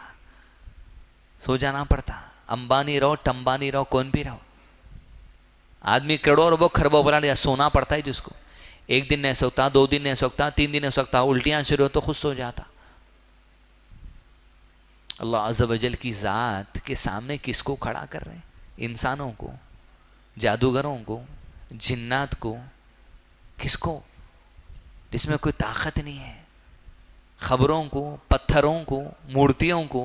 سو جانا پڑتا. امبانی رہو ٹمبانی رہو کون بھی رہو، آدمی کروڑوں اربوں خربوں بنا لیا، سونا پڑتا ہے جس کو. 1 دن نہیں سوکتا، 2 دن نہیں سوکتا، 3 دن نہیں سوکتا، الٹیاں شروع ہو تو خود سو جاتا. اللہ عز و جل کی ذات کے سامنے کس کو کھڑا کر رہے ہیں؟ انسانوں کو، جادوگروں کو، جنات کو، کس کو جس میں کوئی طاقت نہیں ہے؟ خبروں کو، پتھروں کو، مورتیوں کو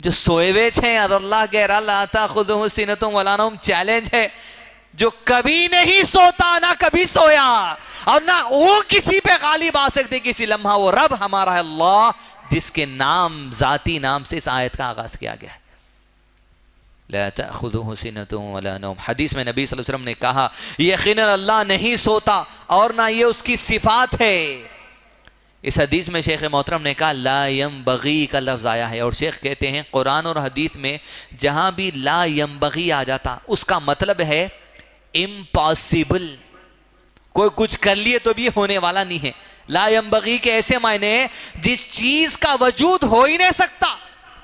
جو سوئے ہوئے ہیں. اور اللہ کہہ رہا لا تأخذه سنة ولا نوم. چیلنج ہے، جو کبھی نہیں سوتا نہ کبھی سویا اور نہ وہ کسی پہ غالب آ سکتے کسی لمحہ، وہ رب ہمارا ہے اللہ جس کے نام، ذاتی نام سے اس آیت کا آغاز کیا گیا ہے. لا تأخذه سنة ولا نوم. حدیث میں نبی صلی اللہ علیہ وسلم نے کہا یقیناً اللہ نہیں سوتا اور نہ یہ اس کی صفات ہے. اس حدیث میں شیخ محترم نے کہا لا ينبغی کا لفظ آیا ہے، اور شیخ کہتے ہیں قرآن اور حدیث میں جہاں بھی لا ينبغی آ جاتا اس کا مطلب ہے امپاسبل، کوئی کچھ کر لیے تو بھی ہونے والا نہیں ہے. لا ينبغی کے ایسے معنی ہیں جس چیز کا وجود ہو ہی نہیں سکتا،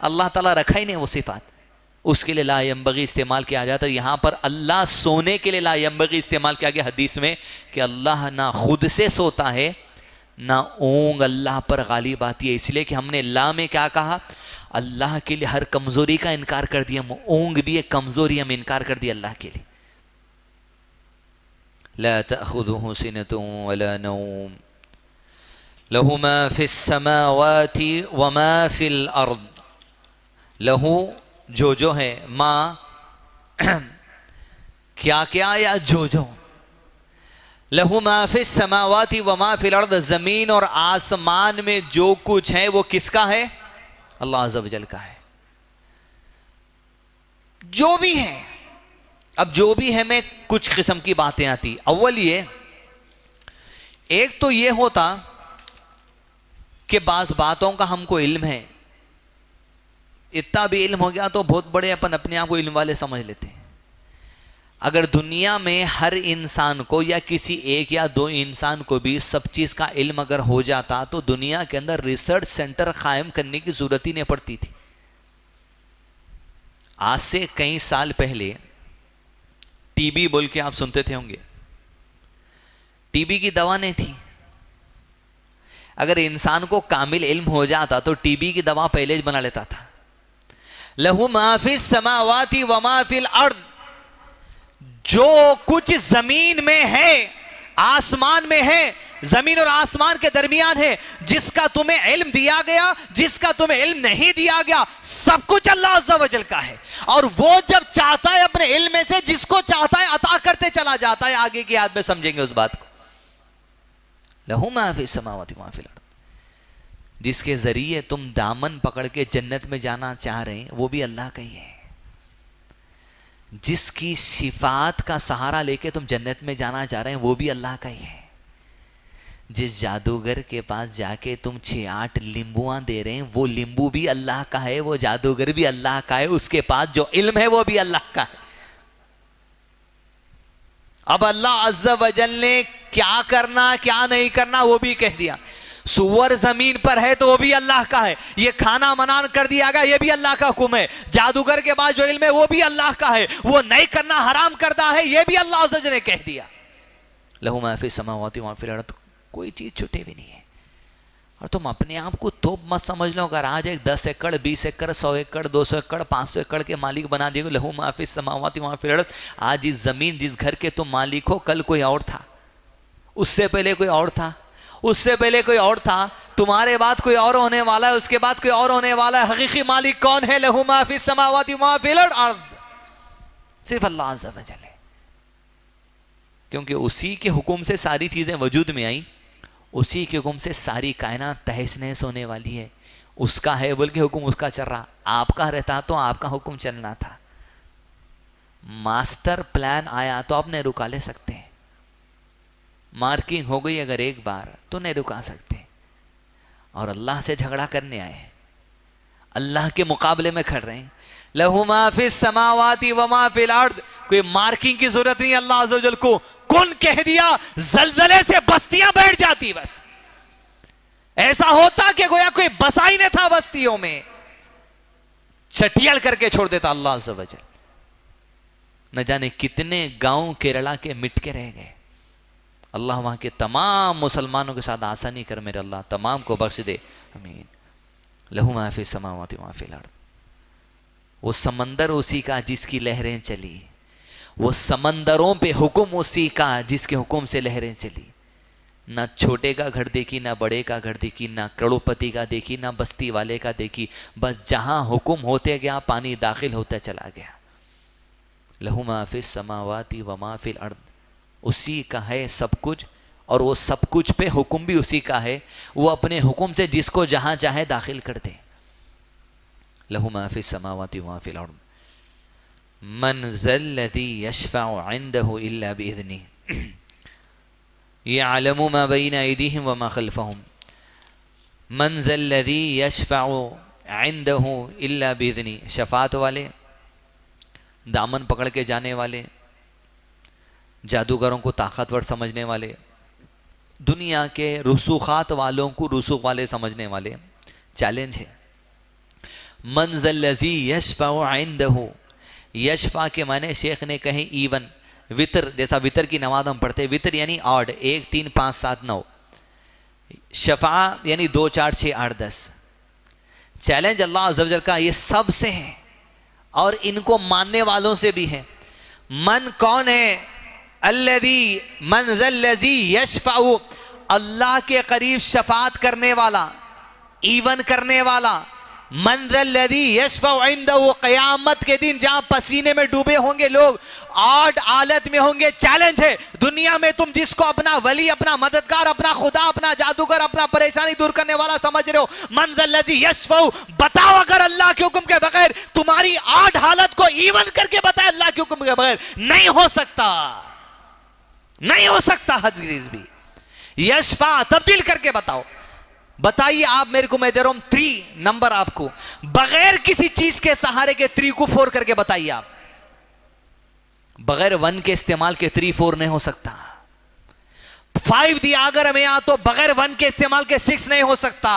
اللہ تعالیٰ رکھا ہی نہیں وہ صفات، اس کے لیے لا ينبغی استعمال کیا جاتا ہے. یہاں پر اللہ سونے کے لیے لا ينبغی استعمال کیا گیا حدیث میں کہ اللہ نہ خود سے سوتا ہے نہ اونگ اللہ پر غالب آتی ہے. اس لیے کہ ہم نے لا میں کیا کہا؟ اللہ کے لیے ہر کمزوری کا انکار کر دیا. اونگ بھی ایک کمزوری، ہم انکار کر دیا اللہ کے لیے. لا تأخذه سنة ولا نوم له ما في السماوات وما في الأرض. لہو جو ہے، ما کیا یا جو لہو ما فی السماوات وما فی الارض، زمین اور آسمان میں جو کچھ ہے وہ کس کا ہے؟ اللہ عز و جل کا ہے. جو بھی ہے، اب جو بھی ہے میں کچھ قسم کی باتیں آتی. اول یہ ایک تو یہ ہوتا کہ بعض باتوں کا ہم کو علم ہے، اتنا بھی علم ہو گیا تو بہت بڑے اپنے آپ کو علم والے سمجھ لیتے ہیں. اگر دنیا میں ہر انسان کو یا کسی ایک یا دو انسان کو بھی سب چیز کا علم اگر ہو جاتا تو دنیا کے اندر ریسرچ سینٹر قائم کرنے کی ضرورت ہی نہیں پڑتی تھی. آج سے کئی سال پہلے ٹی بی بول کے آپ سنتے تھے ہوں گے. ٹی بی کی دوا نہیں تھی. اگر انسان کو کامل علم ہو جاتا تو ٹی بی کی دوا پہلے بنا لیتا تھا. لہو ما فی السماوات وما فی الارض، جو کچھ زمین میں ہے، آسمان میں ہے، زمین اور آسمان کے درمیان ہے، جس کا تمہیں علم دیا گیا، جس کا تمہیں علم نہیں دیا گیا، سب کچھ اللہ عز و جل کا ہے. اور وہ جب چاہتا ہے اپنے علم میں سے جس کو چاہتا ہے عطا کرتے چلا جاتا ہے. آگے کی آیت میں سمجھیں گے اس بات کو. لہو ما فی السماوات وما فی الارض. جس کے ذریعے تم دامن پکڑ کے جنت میں جانا چاہ رہے ہیں وہ بھی اللہ کا ہی ہے. جس کی صفات کا سہارا لے کے تم جنت میں جانا چاہ رہے ہیں وہ بھی اللہ کا ہی ہے. جس جادوگر کے پاس جا کے تم 6-8 لیمبوਆਂ دے رہے ہیں وہ لیمبو بھی اللہ کا ہے, وہ جادوگر بھی اللہ کا ہے, اس کے پاس جو علم ہے وہ بھی اللہ کا ہے. اب اللہ عز و جل نے کیا کرنا کیا نہیں کرنا وہ بھی کہہ دیا. سور زمین پر ہے تو وہ بھی اللہ کا ہے, یہ کھانا منع کر دیا گیا یہ بھی اللہ کا حکم ہے. جادوگر کے بعد جو علم ہے وہ بھی اللہ کا ہے, وہ نہیں کرنا حرام کردہ ہے یہ بھی اللہ عز و جل نے کہہ دیا. لہو ما فی السماوات و ما فی الارض, کوئی چیز چھٹے بھی نہیں ہے. اور تم اپنے آپ کو توپ مت سمجھ لو, اگر آج ایک 10 ایکڑ 20 ایکڑ 100 ایکڑ 200 ایکڑ 500 ایکڑ کے مالک بنا دیے گا. لہو ما فی السماوات و ما فی الارض, آج اس زمین جس گھر کے تم مالک ہو کل کوئی اور تھا, اس سے پہلے کوئی اور تھا, اس سے پہلے کوئی اور تھا, تمہارے بعد کوئی اور ہونے والا ہے, اس کے بعد کوئی اور ہونے والا ہے. حقیقی مالک کون ہے؟ لہو ما فی السماوات و ما فی الارض, صرف اللہ عز و جل ہے. کیونکہ اسی کے حکم سے ساری چیزیں وجود میں آئیں, اسی کے حکم سے ساری کائنات تہس نہس ہونے والی ہے. اس کا ہے بول کے حکم اس کا چل رہا, آپ کا رہتا تو آپ کا حکم چلنا تھا. ماسٹر پلان آیا تو آپ نہیں رکا لے سکتے ہیں, مارکنگ ہو گئی اگر ایک بار تو نہیں رکا سکتے. اور اللہ سے جھگڑا کرنے آئے, اللہ کے مقابلے میں کھڑ رہے ہیں. لہو ما فی السماوات و ما فی الارض, کوئی مارکنگ کی ضرورت نہیں. اللہ عز و جل کو کن کہہ دیا, زلزلے سے بستیاں بیٹھ جاتی. بس ایسا ہوتا کہ گویا کوئی بسا ہی نہ تھا بستیوں میں, چٹیل کر کے چھوڑ دیتا اللہ عز و جل. نہ جانے کتنے گاؤں کیرلا کے مٹ کے رہ گئے. اللہ وہاں کے تمام مسلمانوں کے ساتھ آسانی کر میرے اللہ, تمام کو بخش دے, امین. لہو ما فی السماوات و ما فی الارض, وہ سمندر اسی کا جس کی لہریں چلی, وہ سمندروں پہ حکم اسی کا جس کے حکم سے لہریں چلی. نہ چھوٹے کا گھر دیکھی, نہ بڑے کا گھر دیکھی, نہ کروڑپتی کا دیکھی, نہ بستی والے کا دیکھی, بس جہاں حکم ہوتے گیا پانی داخل ہوتا چلا گیا. لہو ما فی السماوات و ما فی الارض, اسی کا ہے سب کچھ, اور وہ سب کچھ پہ حکم بھی اسی کا ہے. وہ اپنے حکم سے جس کو جہاں چاہے داخل کر دے. لہو ما فی السماوات و ما فی الارض, من ذا الذی یشفع عنده الا باذنہ یعلم ما بین ایدیہم وما خلفہم. من ذا الذی یشفع عنده الا باذنہ, شفاعت والے, دامن پکڑ کے جانے والے, جادوگروں کو طاقتور سمجھنے والے, دنیا کے رسوخات والوں کو رسوخ والے سمجھنے والے. چیلنج ہے. من ذا الذی یشفع عنده, یشفع کے معنی شیخ نے کہیں ایون, وطر, جیسا وطر کی نماز ہم پڑھتے, وطر یعنی آڈ, 1 3 5 7 9, شفاع یعنی 2 4 6 8 10. چیلنج اللہ عز و جل کا یہ سب سے ہے اور ان کو ماننے والوں سے بھی ہے. من کون ہے؟ الذی, من ذا الذی یشفع, اللہ کے قریب شفاعت کرنے والا, ایون کرنے والا. من ذا الذی یشفع عنده, قیامت کے دن جہاں پسینے میں ڈوبے ہوں گے لوگ, آڈ حالت میں ہوں گے. چیلنج ہے, دنیا میں تم جس کو اپنا ولی, اپنا مددگار, اپنا خدا, اپنا جادوگر, اپنا پریشانی دور کرنے والا سمجھ رہے ہو, من ذا الذی یشفع, بتاؤ اگر اللہ کے حکم کے بغیر تمہاری آڈ حالت کو ایون کر کے بتائے اللہ کے حکم کے بغیر نہیں ہو سکتا, نہیں ہو سکتا. حدیث بھی یشفع, تبدیل کر کے بتاؤ. بتائیے آپ میرے کو, میں دے رہا ہوں 3 نمبر آپ کو, بغیر کسی چیز کے سہارے کے 3 کو 4 کر کے بتائیے آپ. بغیر 1 کے استعمال کے 3 4 نہیں ہو سکتا. 5 دیا اگر ہمیں یہاں تو بغیر 1 کے استعمال کے 6 نہیں ہو سکتا.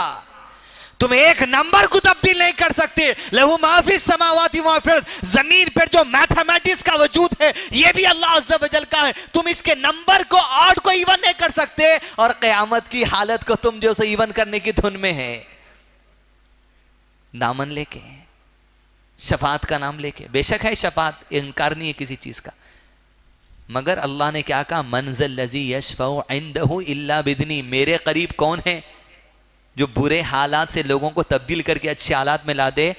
تم ایک نمبر کو تبدیل نہیں کر سکتے. لہو ما فی السماوات و ما فی الارض, زمین پر جو میتھمیٹکس کا وجود ہے یہ بھی اللہ عز و جل کا ہے. تم اس کے نمبر کو, آڈ کو ایون نہیں کر سکتے, اور قیامت کی حالت کو تم جو سو ایون کرنے کی دھن میں ہے. دامن لے کے, شفاعت کا نام لے کے, بے شک ہے شفاعت, انکار نہیں ہے کسی چیز کا, مگر اللہ نے کیا کہا, من ذا الذی یشفع عنده الا باذنہ, میرے قریب کون ہے جو برے حالات سے لوگوں کو تبدیل کر کے اچھے حالات میں لا دے,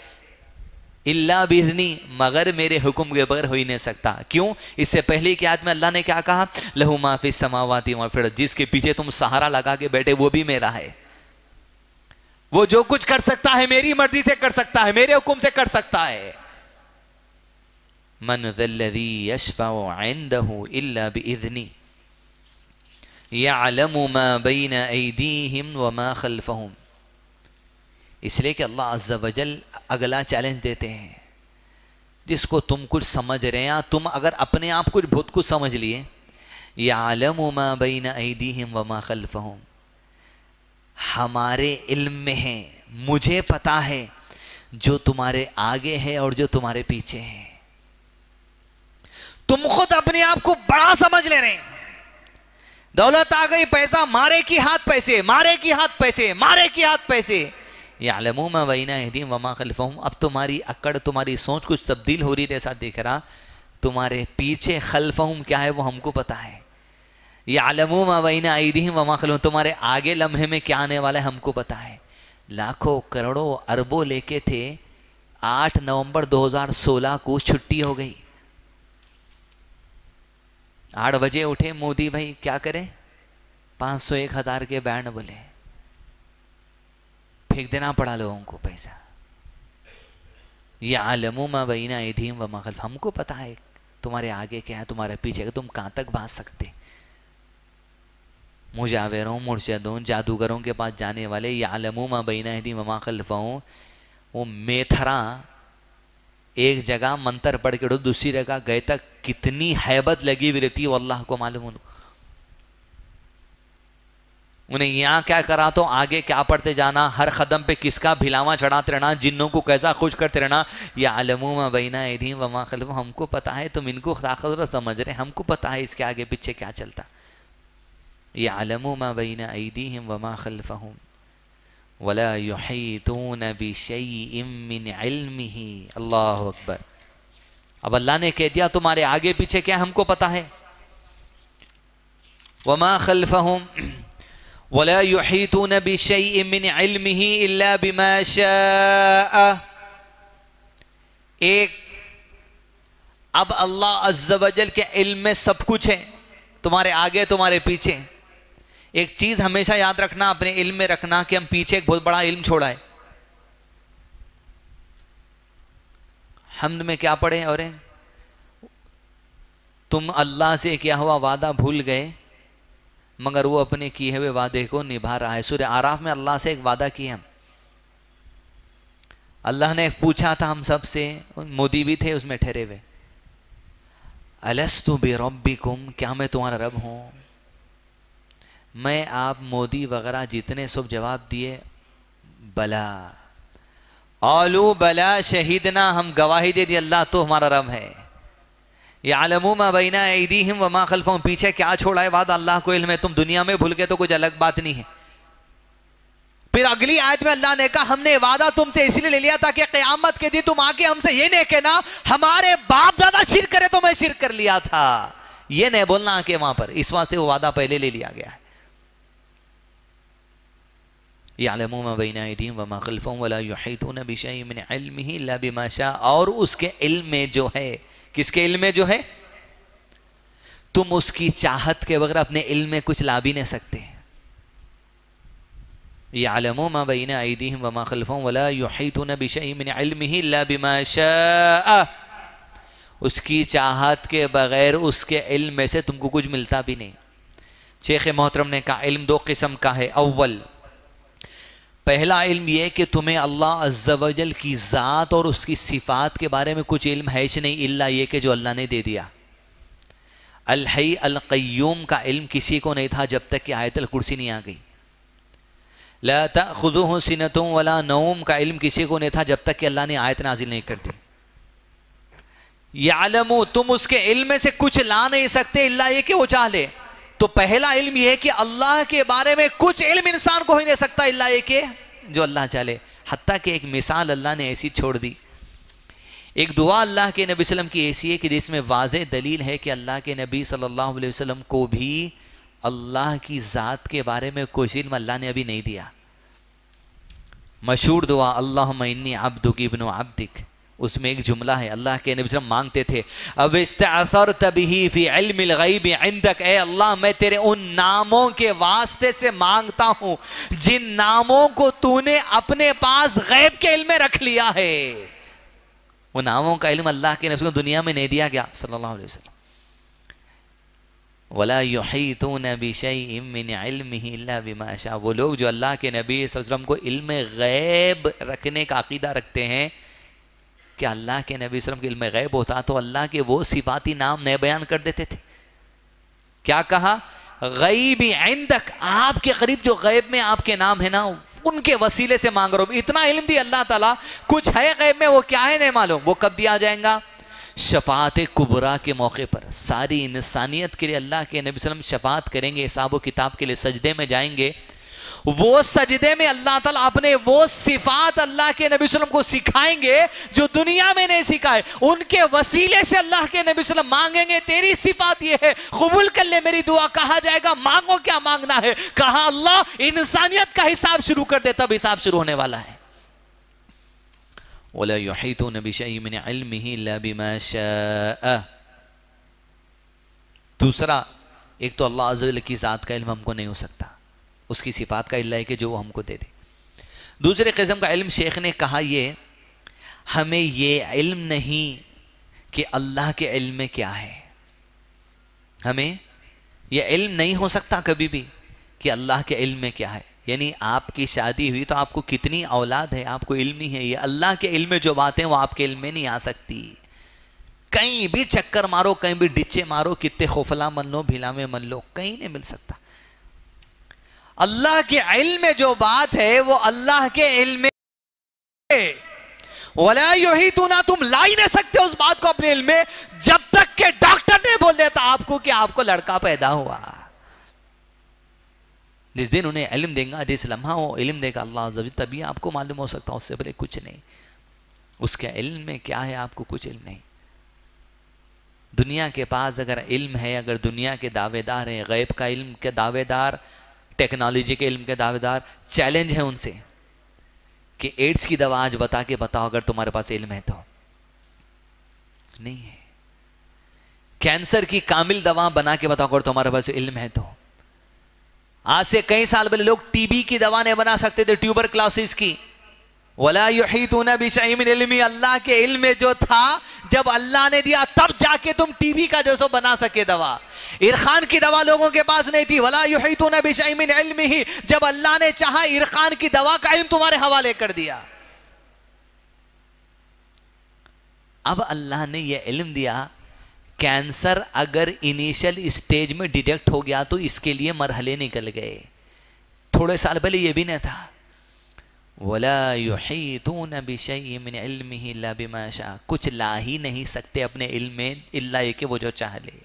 الا باذنہ, مگر میرے حکم کے بغیر ہو ہی نہیں سکتا. کیوں؟ اس سے پہلے کی آیت میں اللہ نے کیا کہا, لہو ما فی السماوات و ما فی الارض, جس کے پیچھے تم سہارا لگا کے بیٹھے وہ بھی میرا ہے. وہ جو کچھ کر سکتا ہے میری مرضی سے کر سکتا ہے، میرے حکم سے کر سکتا ہے. من ذا الذی یشفع عنده الا باذنہ یعلم ما بین ایدیہم وما خلفہم. اس لیے کہ اللہ عز و جل اگلا چیلنج دیتے ہیں، جس کو تم کچھ سمجھ رہے ہیں، تم اگر اپنے آپ کچھ بہت کچھ سمجھ لیے، یعلم ما بین ایدیہم وما خلفہم، ہمارے علم میں ہے، مجھے پتا ہے جو تمہارے آگے ہے اور جو تمہارے پیچھے ہے. تم خود اپنے آپ کو بڑا سمجھ لے رہے ہیں، دولت آ گئی، پیسہ، مارے کی ہاتھ پیسے، مارے کی ہاتھ پیسے، مارے کی ہاتھ پیسے. یعلموا ما بین ایدیہم وما خلفہم. اب تمہاری اکڑ، تمہاری سوچ کچھ تبدیل ہو رہی ہے ایسا دیکھ رہا. تمہارے پیچھے خلفہم کیا ہے وہ ہم کو پتا ہے. یعلموا ما بین ایدیہم وما خلفہم، تمہارے آگے لمحے میں کیا آنے والا ہے ہم کو پتا ہے. لاکھوں کروڑوں اربوں لے کے تھے، 8 نومبر 2016 کو چھٹی ہو گئی. 8 بجے اٹھے مودی بھائی، کیا کریں، 500 1000 کے بینڈ بولے، پھینک دینا پڑا لوگوں کو پیسہ. یعلموا ما بین ایدیہم وما خلفہم، ہم کو پتا ہے تمہارے آگے کیا ہے، تمہارے پیچھے کہ تم کہاں تک بھاگ سکتے. مجاوروں، مرشدوں، جادوگروں کے پاس جانے والے، یعلموا ما بین ایدیہم وما خلفہم، وہ میتھرا ایک جگہ منتر پڑھ کے دوسری جگہ گئے تک کتنی ہیبت لگی ہوئی رہتی ہے وہ اللہ کو معلوم. انہیں یہاں کیا کرا تو آگے کیا پڑھتے جانا، ہر قدم پہ کس کا بھلاواں چڑھاتے رہنا، جنوں کو کیسا خوش کرتے رہنا. یعلموا ما بین ایدیہم وما خلفہم، ہم کو پتا ہے تم ان کو طاقتور سمجھ رہے، ہم کو پتا ہے اس کے آگے پیچھے کیا چلتا. یعلموا ما بین ایدیہم وما خلفہم ولا یحیطون بشیء من علمہ. اللہ اکبر. اب اللہ نے کہہ دیا تمہارے آگے پیچھے کیا ہم کو پتا ہے. وما خلفہم ولا یحیطون بشیء من علمہ الا بما شاء. ایک، اب اللہ عز و جل کے علم میں سب کچھ ہے، تمہارے آگے تمہارے پیچھے. ایک چیز ہمیشہ یاد رکھنا، اپنے علم میں رکھنا کہ ہم پیچھے ایک بہت بڑا علم چھوڑا ہے. حمد میں کیا پڑھے، اور تم اللہ سے کیا ہوا وعدہ بھول گئے مگر وہ اپنے کیے ہوئے وعدے کو نبھا رہا ہے. سورہ اعراف میں اللہ سے ایک وعدہ کیا، اللہ نے پوچھا تھا ہم سب سے، مودی بھی تھے اس میں ٹھہرے ہوئے، الستُ بربکم، کیا میں تمہارا رب ہوں. میں آپ مودی وغیرہ جتنے سب جواب دیے بلا، قالوا بلا شہیدنا، ہم گواہی دے دی اللہ تو ہمارا رب ہے. یعلموا ما بین ایدیہم وما خلفہم، پیچھے کیا چھوڑا ہے وعدہ اللہ کو علم ہے. تم دنیا میں بھول گئے تو کچھ الگ بات نہیں ہے. پھر اگلی آیت میں اللہ نے کہا ہم نے وعدہ تم سے اس لیے لے لیا تاکہ قیامت کے دن تم آگے ہم سے یہ نہیں کہنا ہمارے باپ دادا شرک کرے تو میں شرک کر لیا تھا، یہ نہیں بولنا آ کے وہاں پر. اس واسطے وہ وعدہ پہلے لے لیا گیا ہے. یعلموا ما بین ایدیہم وما خلفہم ولا یحیطون بشیء من علمہ الا بما شاء. اور اس کے علم میں جو ہے، کس کے علم میں جو ہے، تم اس کی چاہت کے بغیر اپنے علم میں کچھ لا بھی نہیں سکتے. یعلموا ما بین ایدیہم وما خلفہم ولا یحیطون بشیء من علمہ الا بما شاء. اس کی چاہت کے بغیر اس کے علم میں سے تم کو کچھ ملتا بھی نہیں. شیخ محترم نے کہا علم 2 قسم کا ہے. اول، پہلا علم یہ کہ تمہیں اللہ عز و جل کی ذات اور اس کی صفات کے بارے میں کچھ علم ہے نہیں الا یہ کہ جو اللہ نے دے دیا. الحی القیوم کا علم کسی کو نہیں تھا جب تک کہ آیت الکرسی نہیں آ گئی. لا تأخذہ سنۃ ولا نوم کا علم کسی کو نہیں تھا جب تک کہ اللہ نے آیت نازل نہیں کر دی. یعلموا، تم اس کے علم میں سے کچھ لا نہیں سکتے الا یہ کہ وہ چاہ لے. تو پہلا علم یہ ہے کہ اللہ کے بارے میں کچھ علم انسان کو ہی نہیں سکتا الا یہ کہ جو اللہ چاہے. حتیٰ کہ ایک مثال اللہ نے ایسی چھوڑ دی، ایک دعا اللہ کے نبی صلی اللہ علیہ وسلم کی ایسی ہے کہ جس میں واضح دلیل ہے کہ اللہ کے نبی صلی اللہ علیہ وسلم کو بھی اللہ کی ذات کے بارے میں کوئی علم اللہ نے ابھی نہیں دیا. مشہور دعا اللہم انی عبدک ابن عبدک اس میں ایک جملہ ہے، اللہ کے نبی صلی اللہ علیہ وسلم مانگتے تھے اب استعثرت به فی علم الغیب عندک، اے اللہ میں تیرے ان ناموں کے واسطے سے مانگتا ہوں جن ناموں کو تو نے اپنے پاس غیب کے علم میں رکھ لیا ہے۔ وہ ناموں کا علم اللہ کے نبی کو دنیا میں نہیں دیا گیا صلی اللہ علیہ وسلم۔ وَلَا يُحِيطُونَ بِشَيْءٍ مِّنْ عِلْمِهِ إِلَّا بِمَا شَاءَ، وہ لوگ جو اللہ کے نبی صلی اللہ علیہ وسلم کو علم غیب رکھنے کا عقیدہ رکھتے ہیں کہ اللہ کے نبی صلی اللہ علیہ وسلم کے علم غیب ہوتا تو اللہ کے وہ صفاتی نام نئے بیان کر دیتے تھے۔ کیا کہا؟ غیبی عندک، آپ کے قریب جو غیب میں آپ کے نام ہے نا ان کے وسیلے سے مانگ رہا ہوں۔ اتنا علم دی اللہ تعالیٰ، کچھ ہے غیب میں وہ کیا ہے نہیں معلوم، وہ کب دیا جائیں گا؟ شفاعت کبریٰ کے موقع پر ساری انسانیت کے لیے اللہ کے نبی صلی اللہ علیہ وسلم شفاعت کریں گے، حساب و کتاب کے لیے سجدے میں جائیں گے۔ وہ سجدے میں اللہ تعالیٰ اپنے وہ صفات اللہ کے نبی صلی اللہ علیہ وسلم کو سکھائیں گے جو دنیا میں نہیں سکھائے، ان کے وسیلے سے اللہ کے نبی صلی اللہ علیہ وسلم مانگیں گے تیری صفات یہ ہے، قبول کر لے میری دعا۔ کہا جائے گا مانگو کیا مانگنا ہے، کہا اللہ انسانیت کا حساب شروع کر دے، تب حساب شروع ہونے والا ہے۔ وَلَا يُحِيطُونَ بِشَيْءٍ مِّنْ عِلْمِهِ إِلَّا بِمَا شَاءَ۔ دوسرا، ایک تو اللہ عز و جل کی ذات کا علم ہم کو نہیں ہو سکتا، اس کی صفات کا علم ہے کہ جو وہ ہم کو دے دے۔ دوسرے قسم کا علم شیخ نے کہا یہ ہمیں یہ علم نہیں کہ اللہ کے علم میں کیا ہے، ہمیں یہ علم نہیں ہو سکتا کبھی بھی کہ اللہ کے علم میں کیا ہے۔ یعنی آپ کی شادی ہوئی تو آپ کو کتنی اولاد ہے آپ کو علم نہیں ہے، یہ اللہ کے علم میں جو باتیں وہ آپ کے علم میں نہیں آ سکتی۔ کہیں بھی چکر مارو، کہیں بھی ڈچے مارو، کتنے خوفلا من لو، بھیلا میں من لو، کہیں نہیں مل سکتا۔ اللہ کے علم میں جو بات ہے وہ اللہ کے علم میں وَلَا يُحِيطُونَ، تم لا ہی نہیں سکتے اس بات کو اپنے علم میں جب تک کہ ڈاکٹر نے بول دیتا آپ کو کہ آپ کو لڑکا پیدا ہوا۔ جس دن انہیں علم دیں گا، جس لمحہ وہ علم دے گا اللہ عز و جل، تبھی آپ کو معلوم ہو سکتا، اس سے بلے کچھ نہیں۔ اس کے علم میں کیا ہے آپ کو کچھ علم نہیں۔ دنیا کے پاس اگر علم ہے، اگر دنیا کے دعوے دار ہیں، غیب کا علم کے دعوے دار، ٹیکنالوجی کے علم کے دعوے دار، چیلنج ہے ان سے کہ ایڈز کی دوا آج بتا کے بتاؤ اگر تمہارے پاس علم ہے تو، نہیں ہے۔ کینسر کی کامل دوا بنا کے بتاؤ اگر تمہارے پاس علم ہے تو۔ آج سے کئی سال پہلے لوگ ٹی بی کی دوا نہیں بنا سکتے تھے، ٹیوبر کلاسز کی۔ وَلَا يُحِيطُونَ بِشَيْءٍ مِّنْ عِلْمِهِ، اللہ کے علم میں جو تھا جب اللہ نے دیا تب جا کے تم ٹی بی کا جو سو بنا سکے دوا۔ عرقان کی دوا لوگوں کے پاس نہیں تھی۔ وَلَا يُحِيطُونَ بِشَيْءٍ مِّنْ عِلْمِهِ، جب اللہ نے چاہا عرقان کی دوا کا علم تمہارے حوالے کر دیا۔ اب اللہ نے یہ علم دیا، کینسر اگر انیشل اسٹیج میں ڈیٹیکٹ ہو گیا تو اس کے لیے مرحلے نکل گئے۔ تھوڑے سال پہلے یہ بھی نہیں تھا۔ وَلَا يُحِيطُونَ بِشَيْءٍ مِّنْ عِلْمِهِ إِلَّا بِمَا شَاءَ، کچھ لا ہی نہیں سکتے اپنے علم میں الا یہ کہ وہ جو چاہ لے۔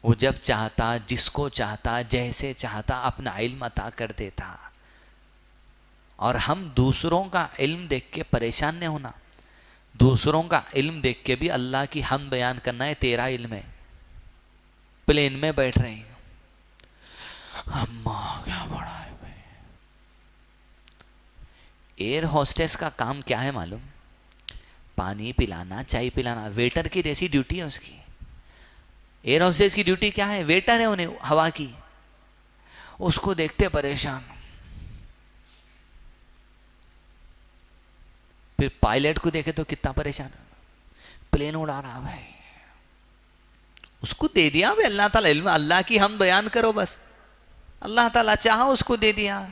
وہ جب چاہتا، جس کو چاہتا، جیسے چاہتا اپنا علم عطا کر دیتا۔ اور ہم دوسروں کا علم دیکھ کے پریشان نہیں ہونا، دوسروں کا علم دیکھ کے بھی اللہ کی حمد بیان کرنا ہے، تیرا علم ہے۔ پلین میں بیٹھ رہے ہیں، اماں کیا بڑا ہے بھائی۔ ایئر ہوسٹس کا کام کیا ہے معلوم؟ پانی پلانا، چائے پلانا، ویٹر کی جیسی ڈیوٹی ہے اس کی۔ ایئر ہوسٹس کی ڈیوٹی کیا ہے؟ ویٹر ہے انہیں ہوا کی، اس کو دیکھتے پریشان۔ پھر پائلٹ کو دیکھے تو کتنا پریشان، پلین اڑا رہا بھائی، اس کو دے دیا بھائی اللہ تعالیٰ علم، اللہ کی ہم بیان کرو بس، اللہ تعالیٰ چاہا اس کو دے دیا،